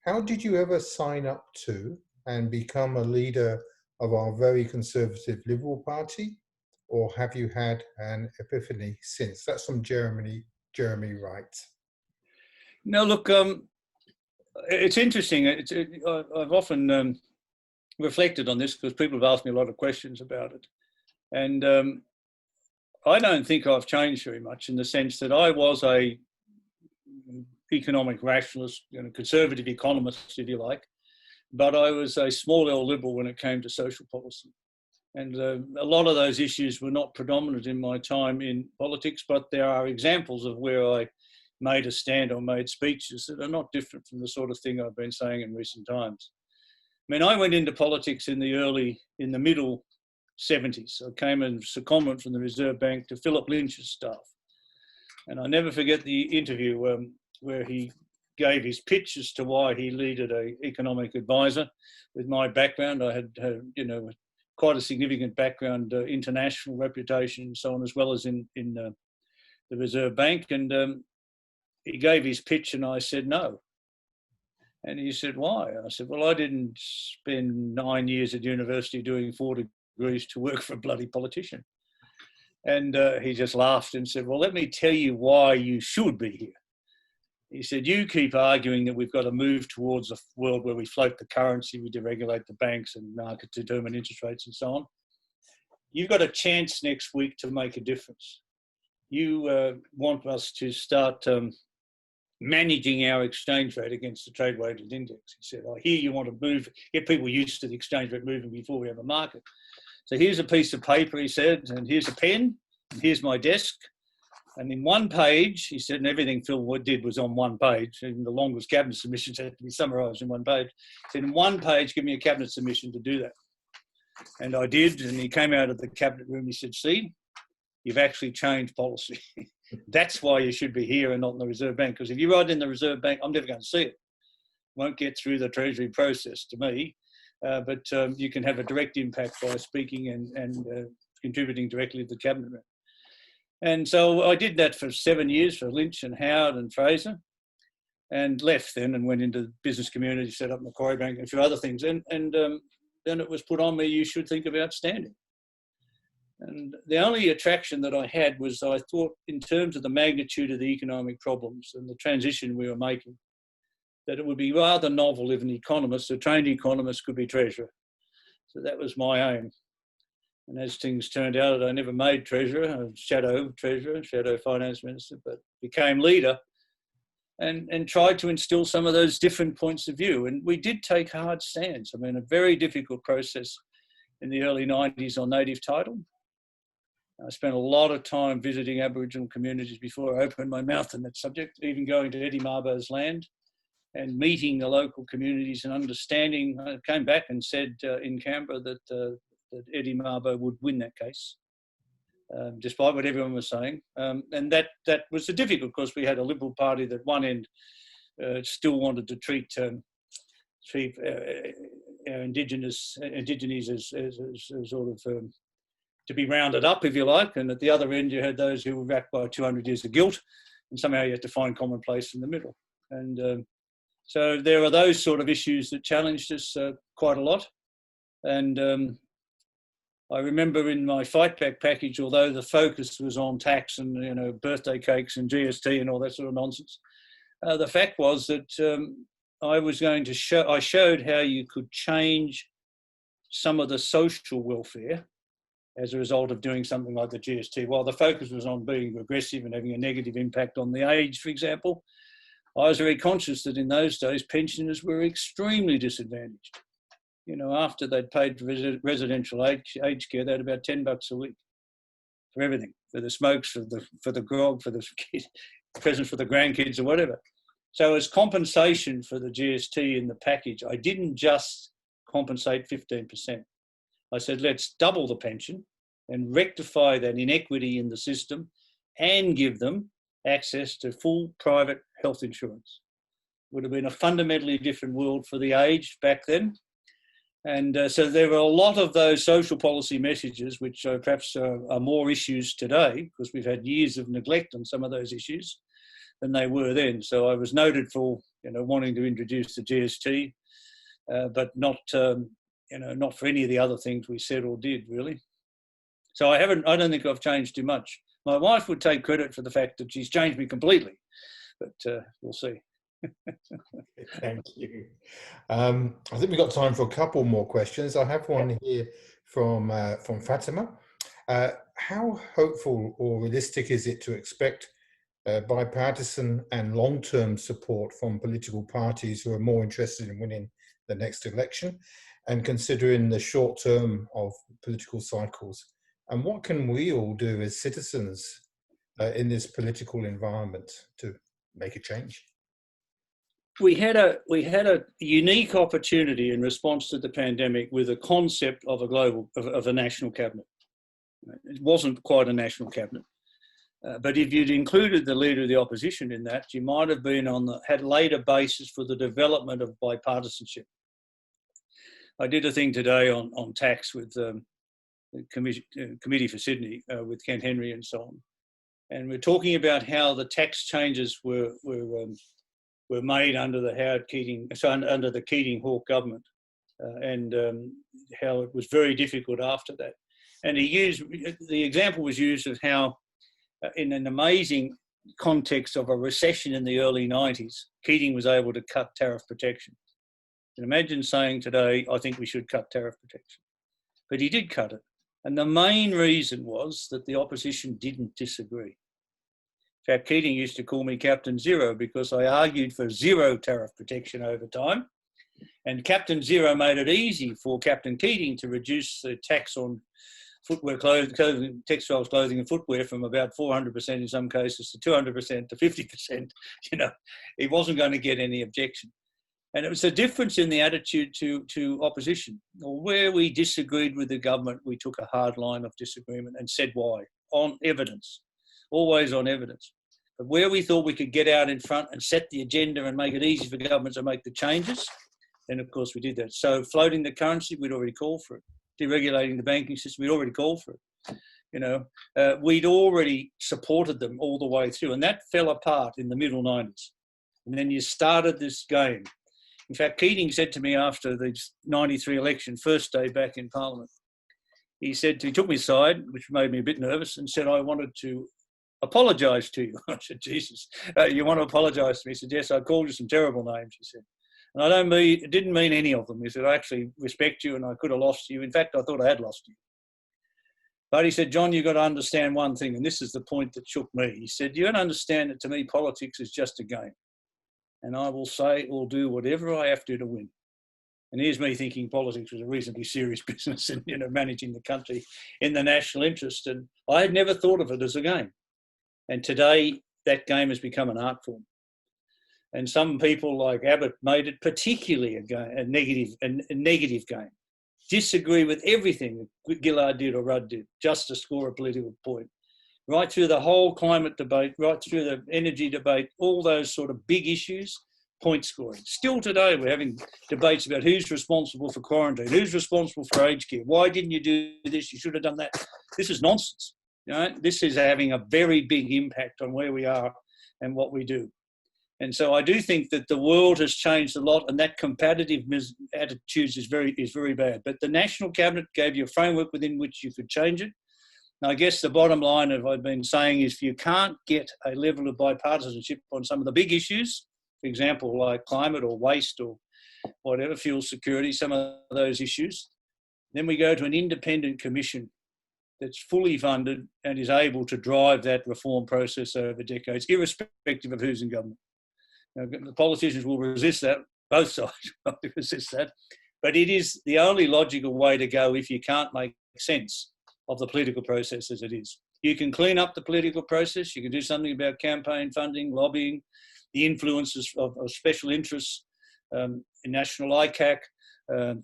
[SPEAKER 1] How did you ever sign up to and become a leader of our very conservative Liberal Party, or have you had an epiphany since? That's from Jeremy Wright.
[SPEAKER 3] No, look, it's interesting. I've often reflected on this because people have asked me a lot of questions about it. And I don't think I've changed very much in the sense that I was a economic rationalist, conservative economist, if you like, but I was a small L Liberal when it came to social policy. And a lot of those issues were not predominant in my time in politics, but there are examples of where I made a stand or made speeches that are not different from the sort of thing I've been saying in recent times. I mean, I went into politics in the middle 70s. I came as a secondment from the Reserve Bank to Philip Lynch's staff. And I never forget the interview where he gave his pitch as to why he needed an economic advisor. With my background, I had quite a significant background, international reputation and so on, as well as in the Reserve Bank. And he gave his pitch and I said no. And he said, why? I said, well, I didn't spend 9 years at university doing 4 degrees to work for a bloody politician. And he just laughed and said, well, let me tell you why you should be here. He said, you keep arguing that we've got to move towards a world where we float the currency, we deregulate the banks and market determine interest rates and so on. You've got a chance next week to make a difference. You want us to start managing our exchange rate against the trade weighted index. He said, I hear you want to move, get people used to the exchange rate moving before we have a market. So here's a piece of paper, he said, and here's a pen, and here's my desk. And in one page, he said, and everything Phil did was on one page, even the longest cabinet submissions had to be summarised in one page. He said, in one page, give me a cabinet submission to do that. And I did, and he came out of the cabinet room, he said, see, you've actually changed policy. That's why you should be here and not in the Reserve Bank. Because if you write in the Reserve Bank, I'm never going to see it. Won't get through the Treasury process to me. But you can have a direct impact by speaking and contributing directly to the cabinet room. And so I did that for 7 years for Lynch and Howard and Fraser, and left then and went into the business community, set up Macquarie Bank and a few other things. And then it was put on me, you should think about standing. And the only attraction that I had was I thought in terms of the magnitude of the economic problems and the transition we were making, that it would be rather novel if an economist, a trained economist, could be treasurer. So that was my aim. And as things turned out, I never made treasurer, I was shadow finance minister, but became leader and tried to instill some of those different points of view. And we did take hard stands. I mean, a very difficult process in the early 90s on native title. I spent a lot of time visiting Aboriginal communities before I opened my mouth on that subject, even going to Eddie Mabo's land and meeting the local communities and understanding. I came back and said in Canberra that Eddie Mabo would win that case, despite what everyone was saying. And that was difficult because we had a Liberal Party that one end still wanted to treat our Indigenous as sort of to be rounded up, if you like, and at the other end you had those who were racked by 200 years of guilt, and somehow you had to find common place in the middle. And so there are those sort of issues that challenged us quite a lot. And I remember in my fight back package, although the focus was on tax and birthday cakes and GST and all that sort of nonsense, the fact was that I showed how you could change some of the social welfare as a result of doing something like the GST. While the focus was on being regressive and having a negative impact on the age, for example, I was very conscious that in those days pensioners were extremely disadvantaged. After they'd paid for residential aged care, they had about $10 a week for everything, for the smokes, for the grog, for the presents for the grandkids or whatever. So as compensation for the GST in the package, I didn't just compensate 15%. I said, let's double the pension and rectify that inequity in the system and give them access to full private health insurance. Would have been a fundamentally different world for the aged back then. And so there were a lot of those social policy messages, which perhaps are more issues today, because we've had years of neglect on some of those issues than they were then. So I was noted for, wanting to introduce the GST, but not, not for any of the other things we said or did, really. So I don't think I've changed too much. My wife would take credit for the fact that she's changed me completely, but we'll see.
[SPEAKER 1] Thank you. I think we've got time for a couple more questions. I have one here from Fatima. How hopeful or realistic is it to expect bipartisan and long-term support from political parties who are more interested in winning the next election, and considering the short term of political cycles? And what can we all do as citizens in this political environment to make a change?
[SPEAKER 3] We had a unique opportunity in response to the pandemic with a concept of a national cabinet. It wasn't quite a national cabinet, but if you'd included the leader of the opposition in that, you might have been had laid a basis for the development of bipartisanship. I did a thing today on tax with the Committee for Sydney with Kent Henry and so on, and we're talking about how the tax changes were made under the under the Keating-Hawke government, and how it was very difficult after that. And the example was used of how, in an amazing context of a recession in the early 90s, Keating was able to cut tariff protection. And imagine saying today, I think we should cut tariff protection. But he did cut it. And the main reason was that the opposition didn't disagree. In fact, Keating used to call me Captain Zero because I argued for zero tariff protection over time. And Captain Zero made it easy for Captain Keating to reduce the tax on footwear, clothing, textiles, clothing and footwear from about 400% in some cases to 200% to 50%. He wasn't going to get any objection. And it was a difference in the attitude to opposition. Where we disagreed with the government, we took a hard line of disagreement and said why, on evidence. Always on evidence. But where we thought we could get out in front and set the agenda and make it easy for governments to make the changes, then of course we did that. So floating the currency, we'd already called for it. Deregulating the banking system, we'd already called for it. We'd already supported them all the way through, and that fell apart in the middle 90s. And then you started this game. In fact, Keating said to me after the 93 election, first day back in Parliament, he took me aside, which made me a bit nervous, and said, I wanted to apologise to you. I said, Jesus, you want to apologise to me? He said, yes, I called you some terrible names, he said. And I didn't mean any of them. He said, I actually respect you and I could have lost you. In fact, I thought I had lost you. But he said, John, you've got to understand one thing, and this is the point that shook me. He said, you don't understand that to me, politics is just a game. And I will say or do whatever I have to win. And here's me thinking politics was a reasonably serious business and, managing the country in the national interest. And I had never thought of it as a game. And today, that game has become an art form. And some people like Abbott made it particularly a negative game. Disagree with everything that Gillard did or Rudd did, just to score a political point. Right through the whole climate debate, right through the energy debate, all those sort of big issues, point scoring. Still today, we're having debates about who's responsible for quarantine, who's responsible for aged care. Why didn't you do this? You should have done that. This is nonsense. This is having a very big impact on where we are and what we do. And so I do think that the world has changed a lot, and that competitive attitudes is very bad. But the National Cabinet gave you a framework within which you could change it. Now, I guess the bottom line of what I've been saying is if you can't get a level of bipartisanship on some of the big issues, for example, like climate or waste or whatever, fuel security, some of those issues, then we go to an independent commission that's fully funded and is able to drive that reform process over decades, irrespective of who's in government. Now, the politicians will resist that, both sides will resist that, but it is the only logical way to go if you can't make sense of the political process as it is. You can clean up the political process, you can do something about campaign funding, lobbying, the influences of special interests in national ICAC,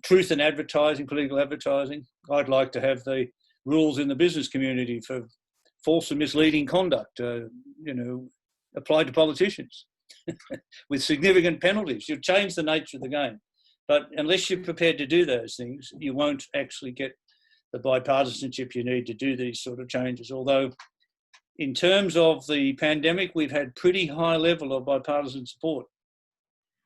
[SPEAKER 3] truth in advertising, political advertising. I'd like to have the rules in the business community for false and misleading conduct, applied to politicians with significant penalties. You'll change the nature of the game. But unless you're prepared to do those things, you won't actually get the bipartisanship you need to do these sort of changes. Although in terms of the pandemic, we've had pretty high level of bipartisan support.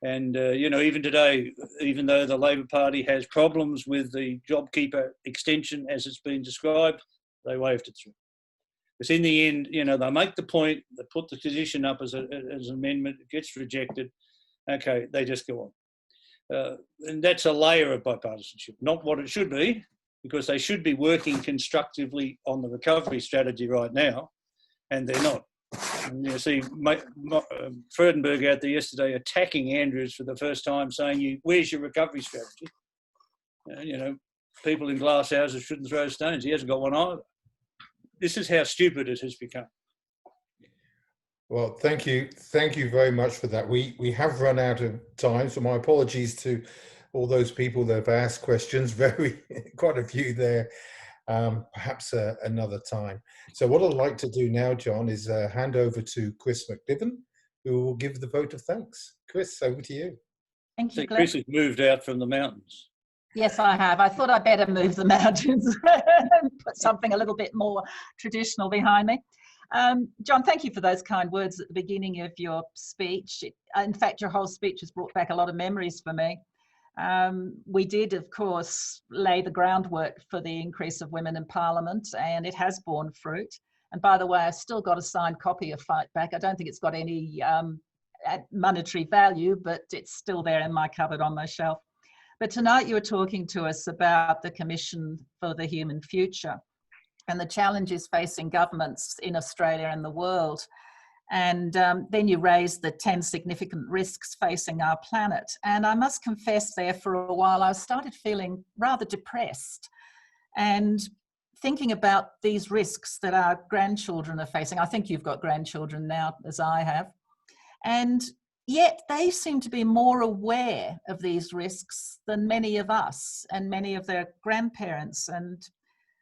[SPEAKER 3] And, even today, even though the Labor Party has problems with the JobKeeper extension as it's been described, they waved it through. Because in the end, they make the point, they put the position up as an amendment, it gets rejected, okay, they just go on. And that's a layer of bipartisanship, not what it should be, because they should be working constructively on the recovery strategy right now, and they're not. And you see Fredenberg out there yesterday attacking Andrews for the first time, saying, where's your recovery strategy? People in glass houses shouldn't throw stones. He hasn't got one either. This is how stupid it has become.
[SPEAKER 1] Well, thank you very much for that. We have run out of time, so my apologies to all those people that have asked questions. Quite a few there. Perhaps another time. So what I'd like to do now, John, is hand over to Chris McNiven, who will give the vote of thanks. Chris, over to you.
[SPEAKER 4] Thank you, Glenn.
[SPEAKER 3] Chris has moved out from the mountains.
[SPEAKER 4] Yes, I have. I thought I'd better move the mountains and put something a little bit more traditional behind me. John, thank you for those kind words at the beginning of your speech. In fact, your whole speech has brought back a lot of memories for me. We did, of course, lay the groundwork for the increase of women in Parliament, and it has borne fruit. And by the way, I've still got a signed copy of Fight Back. I don't think it's got any monetary value, but it's still there in my cupboard on my shelf. But tonight you were talking to us about the Commission for the Human Future and the challenges facing governments in Australia and the world. And then you raised the 10 significant risks facing our planet. And I must confess there, for a while, I started feeling rather depressed and thinking about these risks that our grandchildren are facing. I think you've got grandchildren now, as I have. And yet they seem to be more aware of these risks than many of us and many of their grandparents. And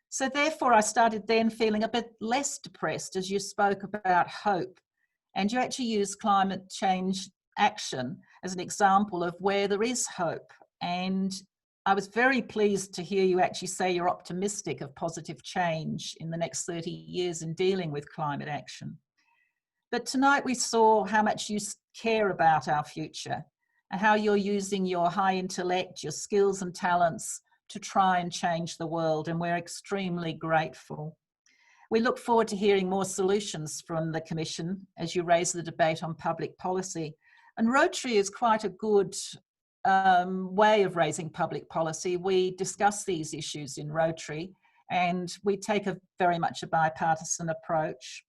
[SPEAKER 4] so therefore I started then feeling a bit less depressed as you spoke about hope. And you actually use climate change action as an example of where there is hope. And I was very pleased to hear you actually say you're optimistic of positive change in the next 30 years in dealing with climate action. But tonight we saw how much you care about our future and how you're using your high intellect, your skills and talents to try and change the world. And we're extremely grateful. We look forward to hearing more solutions from the Commission as you raise the debate on public policy. And Rotary is quite a good way of raising public policy. We discuss these issues in Rotary and we take a very much a bipartisan approach.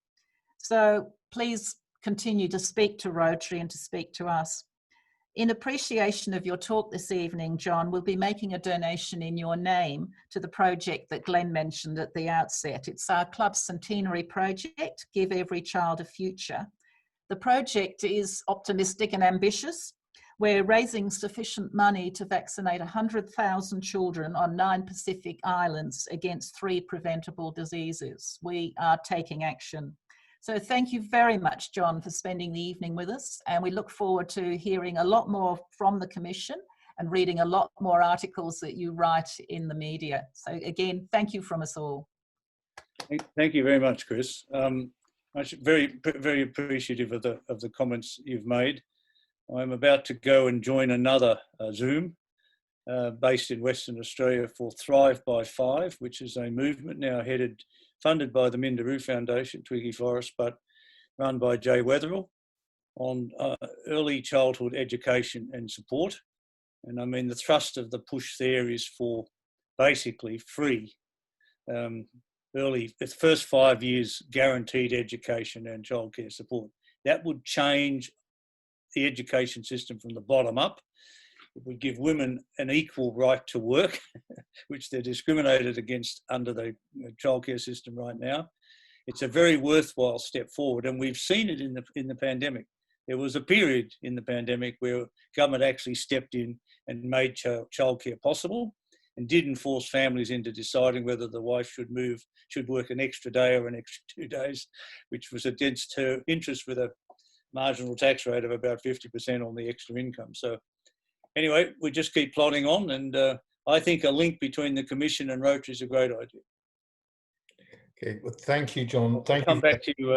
[SPEAKER 4] So please continue to speak to Rotary and to speak to us. In appreciation of your talk this evening, John, we'll be making a donation in your name to the project that Glenn mentioned at the outset. It's our club's centenary project, Give Every Child a Future. The project is optimistic and ambitious. We're raising sufficient money to vaccinate 100,000 children on 9 Pacific islands against 3 preventable diseases. We are taking action. So thank you very much, John, for spending the evening with us. And we look forward to hearing a lot more from the Commission and reading a lot more articles that you write in the media. So again, thank you from us all.
[SPEAKER 3] Thank you very much, Chris. I'm very, very appreciative of the comments you've made. I'm about to go and join another Zoom based in Western Australia for Thrive by 5, which is a movement now funded by the Minderoo Foundation, Twiggy Forrest, but run by Jay Weatherill on early childhood education and support. And I mean, the thrust of the push there is for basically free the first 5 years guaranteed education and childcare support. That would change the education system from the bottom up. It would give women an equal right to work, which they're discriminated against under the childcare system right now. It's a very worthwhile step forward, and we've seen it in the pandemic. there was a period in the pandemic where government actually stepped in and made childcare possible and didn't force families into deciding whether the wife should work an extra day or an extra 2 days, which was against her interest with a marginal tax rate of about 50% on the extra income. So anyway, we just keep plodding on, and I think a link between the Commission and Rotary is a great idea.
[SPEAKER 1] Okay, well, thank you, John. Thank you.
[SPEAKER 3] Come back to you,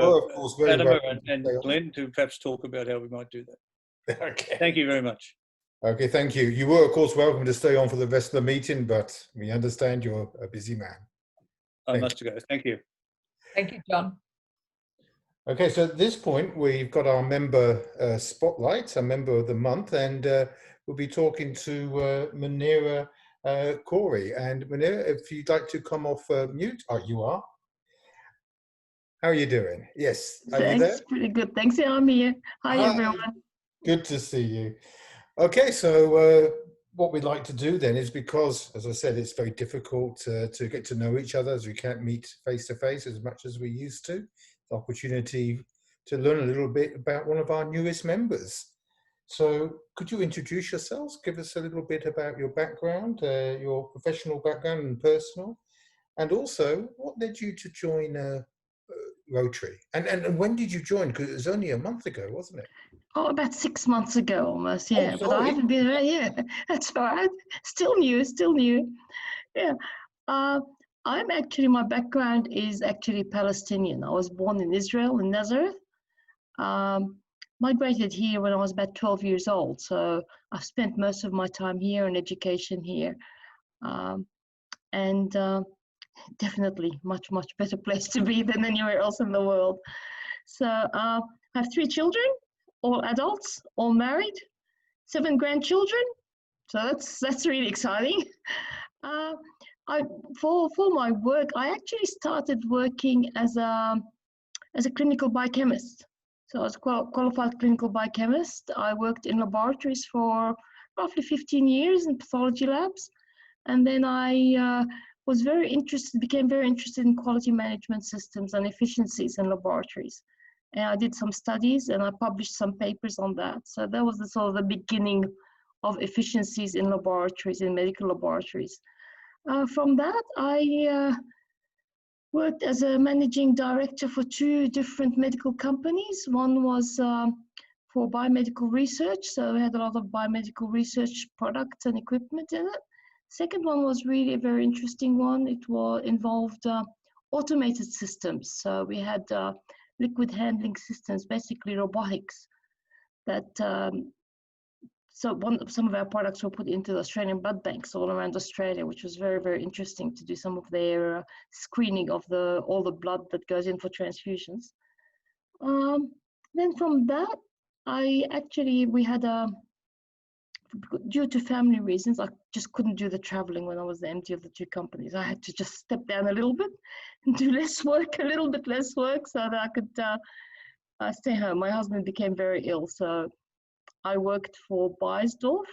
[SPEAKER 3] Fatima and Glenn, to perhaps talk about how we might do that.
[SPEAKER 1] Okay.
[SPEAKER 3] Thank you very much.
[SPEAKER 1] Okay, thank you. You were, of course, welcome to stay on for the rest of the meeting, but we understand you're a busy man.
[SPEAKER 3] I must go. Thank you.
[SPEAKER 2] Thank you, John.
[SPEAKER 1] Okay, so at this point, we've got our member spotlight, a member of the month, and we'll be talking to Munira Corey. And Munira, if you'd like to come off mute, you are. How are you doing? Yes, are you there?
[SPEAKER 5] Pretty good. Thanks. Yeah, I'm here. Hi, everyone.
[SPEAKER 1] Good to see you. Okay, so what we'd like to do then is, because, as I said, it's very difficult to get to know each other as we can't meet face to face as much as we used to, the opportunity to learn a little bit about one of our newest members. So could you introduce yourselves, give us a little bit about your background, your professional background and personal, and also what led you to join Rotary? And when did you join? Because it was only a month ago, wasn't it?
[SPEAKER 5] Oh, about 6 months ago almost, yeah.
[SPEAKER 1] Oh,
[SPEAKER 5] but I haven't been, yeah, that's all right. Still new. Yeah. I'm actually, my background is actually Palestinian. I was born in Israel, in Nazareth. Migrated here when I was about 12 years old. So I've spent most of my time here and education here. And definitely much better place to be than anywhere else in the world. So I have 3 children, all adults, all married, 7 grandchildren. So that's really exciting. For my work, I actually started working as a clinical biochemist. So I was qualified clinical biochemist. I worked in laboratories for roughly 15 years in pathology labs, and then I became very interested in quality management systems and efficiencies in laboratories. And I did some studies and I published some papers on that. So that was sort of the beginning of efficiencies in laboratories, in medical laboratories. From that, I worked as a managing director for 2 different medical companies. One was for biomedical research. So we had a lot of biomedical research products and equipment in it. Second one was really a very interesting one. It involved automated systems. So we had liquid handling systems, basically robotics, that some of our products were put into the Australian blood banks all around Australia, which was very, very interesting to do some of their screening of all the blood that goes in for transfusions. Then from that, we had due to family reasons, I just couldn't do the traveling when I was the MD of the 2 companies. I had to just step down a little bit and do a little bit less work so that I could stay home. My husband became very ill, so I worked for Beiersdorf,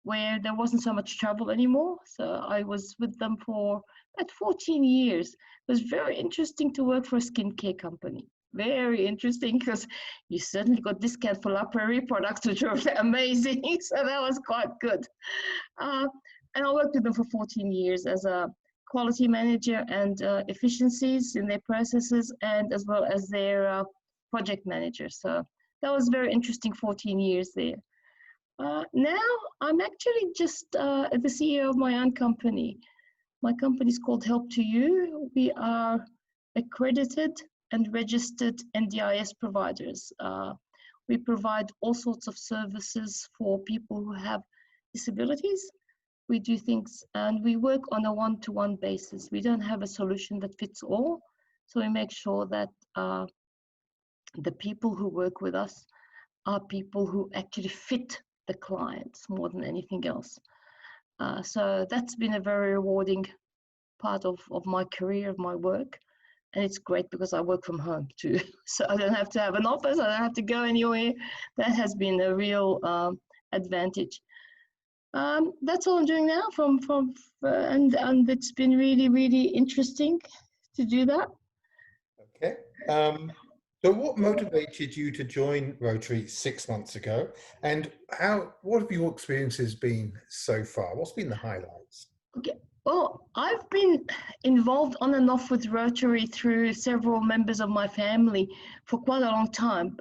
[SPEAKER 5] where there wasn't so much travel anymore. So I was with them for about 14 years. It was very interesting to work for a skincare company. Very interesting, because you certainly got discount for La Prairie products, which were amazing. So that was quite good. And I worked with them for 14 years as a quality manager and efficiencies in their processes, and as well as their project manager. So that was very interesting 14 years there. Now I'm actually just the CEO of my own company. My company is called Help to You. We are accredited and registered NDIS providers. We provide all sorts of services for people who have disabilities. We do things, and we work on a one-to-one basis. We don't have a solution that fits all. So we make sure that the people who work with us are people who actually fit the clients more than anything else. So that's been a very rewarding part of my career, of my work. And it's great because I work from home too. So I don't have to have an office, I don't have to go anywhere. That has been a real advantage. That's all I'm doing now and it's been really, really interesting to do that.
[SPEAKER 1] Okay. So what motivated you to join Rotary 6 months ago? And what have your experiences been so far? What's been the highlights?
[SPEAKER 5] Okay. Well, I've been involved on and off with Rotary through several members of my family for quite a long time.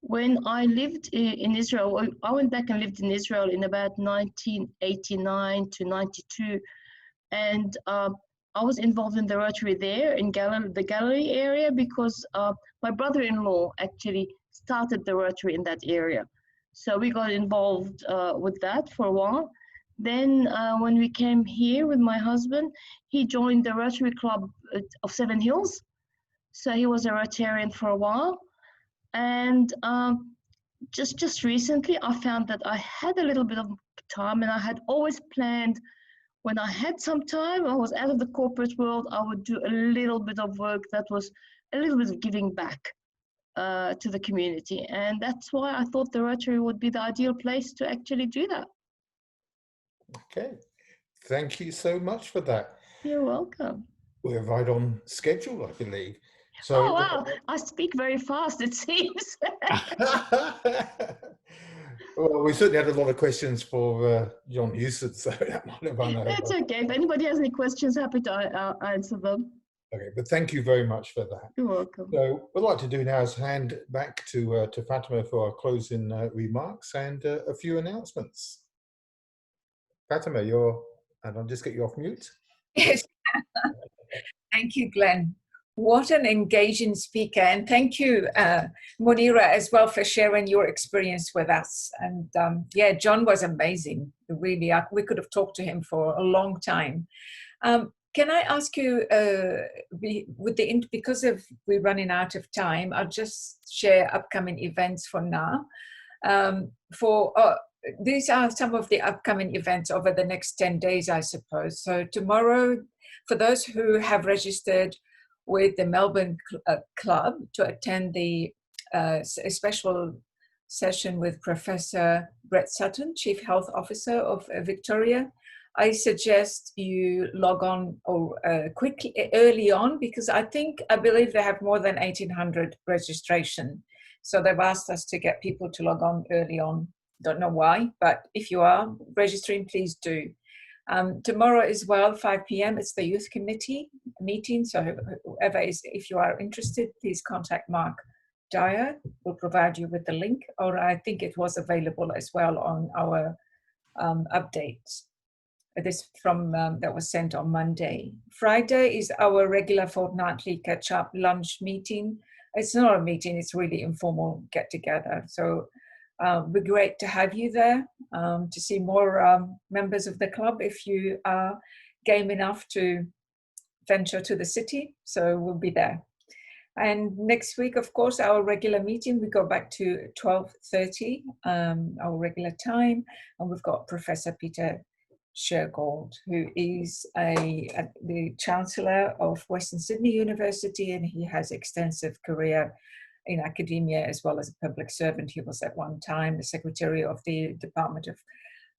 [SPEAKER 5] When I lived in Israel, I went back and lived in Israel in about 1989 to 92. And I was involved in the Rotary there in the gallery area because my brother-in-law actually started the Rotary in that area. So we got involved with that for a while. Then when we came here with my husband, he joined the Rotary Club of Seven Hills. So he was a Rotarian for a while. And just recently, I found that I had a little bit of time, and I had always planned when I had some time, I was out of the corporate world, I would do a little bit of work that was a little bit of giving back to the community. And that's why I thought the Rotary would be the ideal place to actually do that.
[SPEAKER 1] Okay, thank you so much for that.
[SPEAKER 5] You're welcome.
[SPEAKER 1] We're right on schedule, I believe. So,
[SPEAKER 5] oh, wow, I speak very fast, it seems.
[SPEAKER 1] well, we certainly had a lot of questions for John Hewson, so that might have run over.
[SPEAKER 5] That's okay. If anybody has any questions, happy to answer them.
[SPEAKER 1] Okay, but thank you very much for that.
[SPEAKER 5] You're welcome.
[SPEAKER 1] So what I'd like to do now is hand back to Fatima for our closing remarks and a few announcements. Fatima, and I'll just get you off mute.
[SPEAKER 2] Yes. Thank you, Glenn. What an engaging speaker. And thank you, Monira, as well, for sharing your experience with us. And yeah, John was amazing. Really, we could have talked to him for a long time. Can I ask you, because we're running out of time, I'll just share upcoming events for now. These are some of the upcoming events over the next 10 days, I suppose. So tomorrow, for those who have registered with the Melbourne Club to attend the special session with Professor Brett Sutton, Chief Health Officer of Victoria, I suggest you log on quickly, early on, because I believe they have more than 1,800 registration. So they've asked us to get people to log on early on. Don't know why, but if you are registering, please do. Tomorrow as well, 5 p.m., it's the youth committee meeting. So whoever if you are interested, please contact Mark Dyer. We'll provide you with the link, or I think it was available as well on our updates. This that was sent on Monday. Friday is our regular fortnightly catch-up lunch meeting. It's not a meeting, it's really informal get-together. So it'd be great to have you there, to see more members of the club if you are game enough to venture to the city. So we'll be there. And next week, of course, our regular meeting, we go back to 12:30, our regular time. And we've got Professor Peter Shergold, who is the Chancellor of Western Sydney University, and he has extensive career in academia as well as a public servant. He was at one time the Secretary of the Department of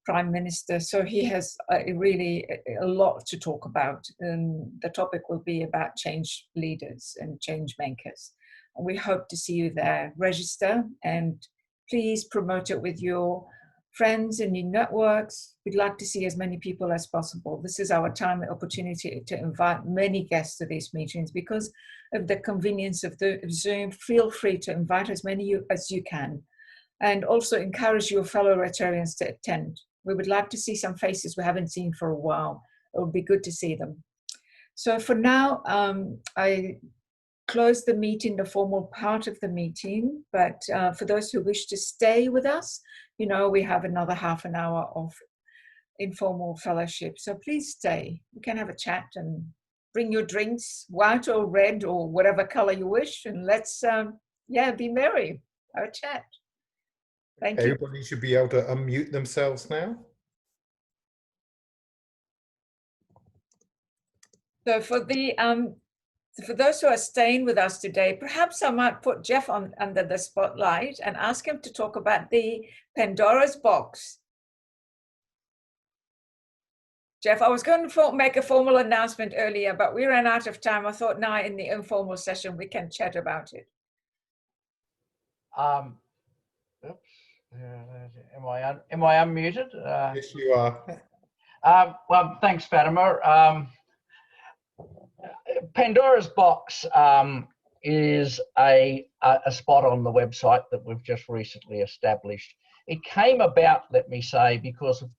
[SPEAKER 2] Prime Minister. So he has really a lot to talk about. The topic will be about change leaders and change makers. We hope to see you there. Register and please promote it with your friends and your networks. We'd like to see as many people as possible. This is our time and opportunity to invite many guests to these meetings because of the convenience of the Zoom. Feel free to invite as many as you can, and also encourage your fellow Rotarians to attend. We would like to see some faces we haven't seen for a while. It would be good to see them. So for now, I close the meeting, the formal part of the meeting, but for those who wish to stay with us, we have another half an hour of informal fellowship. So please stay. We can have a chat and bring your drinks, white or red or whatever color you wish, and let's, be merry, have a chat. Thank you.
[SPEAKER 1] Everybody should be able to unmute themselves now.
[SPEAKER 2] So for those who are staying with us today, perhaps I might put Jeff under the spotlight and ask him to talk about the Pandora's box. Jeff, I was going to make a formal announcement earlier, but we ran out of time. I thought now in the informal session we can chat about it.
[SPEAKER 6] Oops. Am I unmuted?
[SPEAKER 1] Yes, you are.
[SPEAKER 6] Well, thanks, Fatima. Pandora's Box is a spot on the website that we've just recently established. It came about, let me say, because of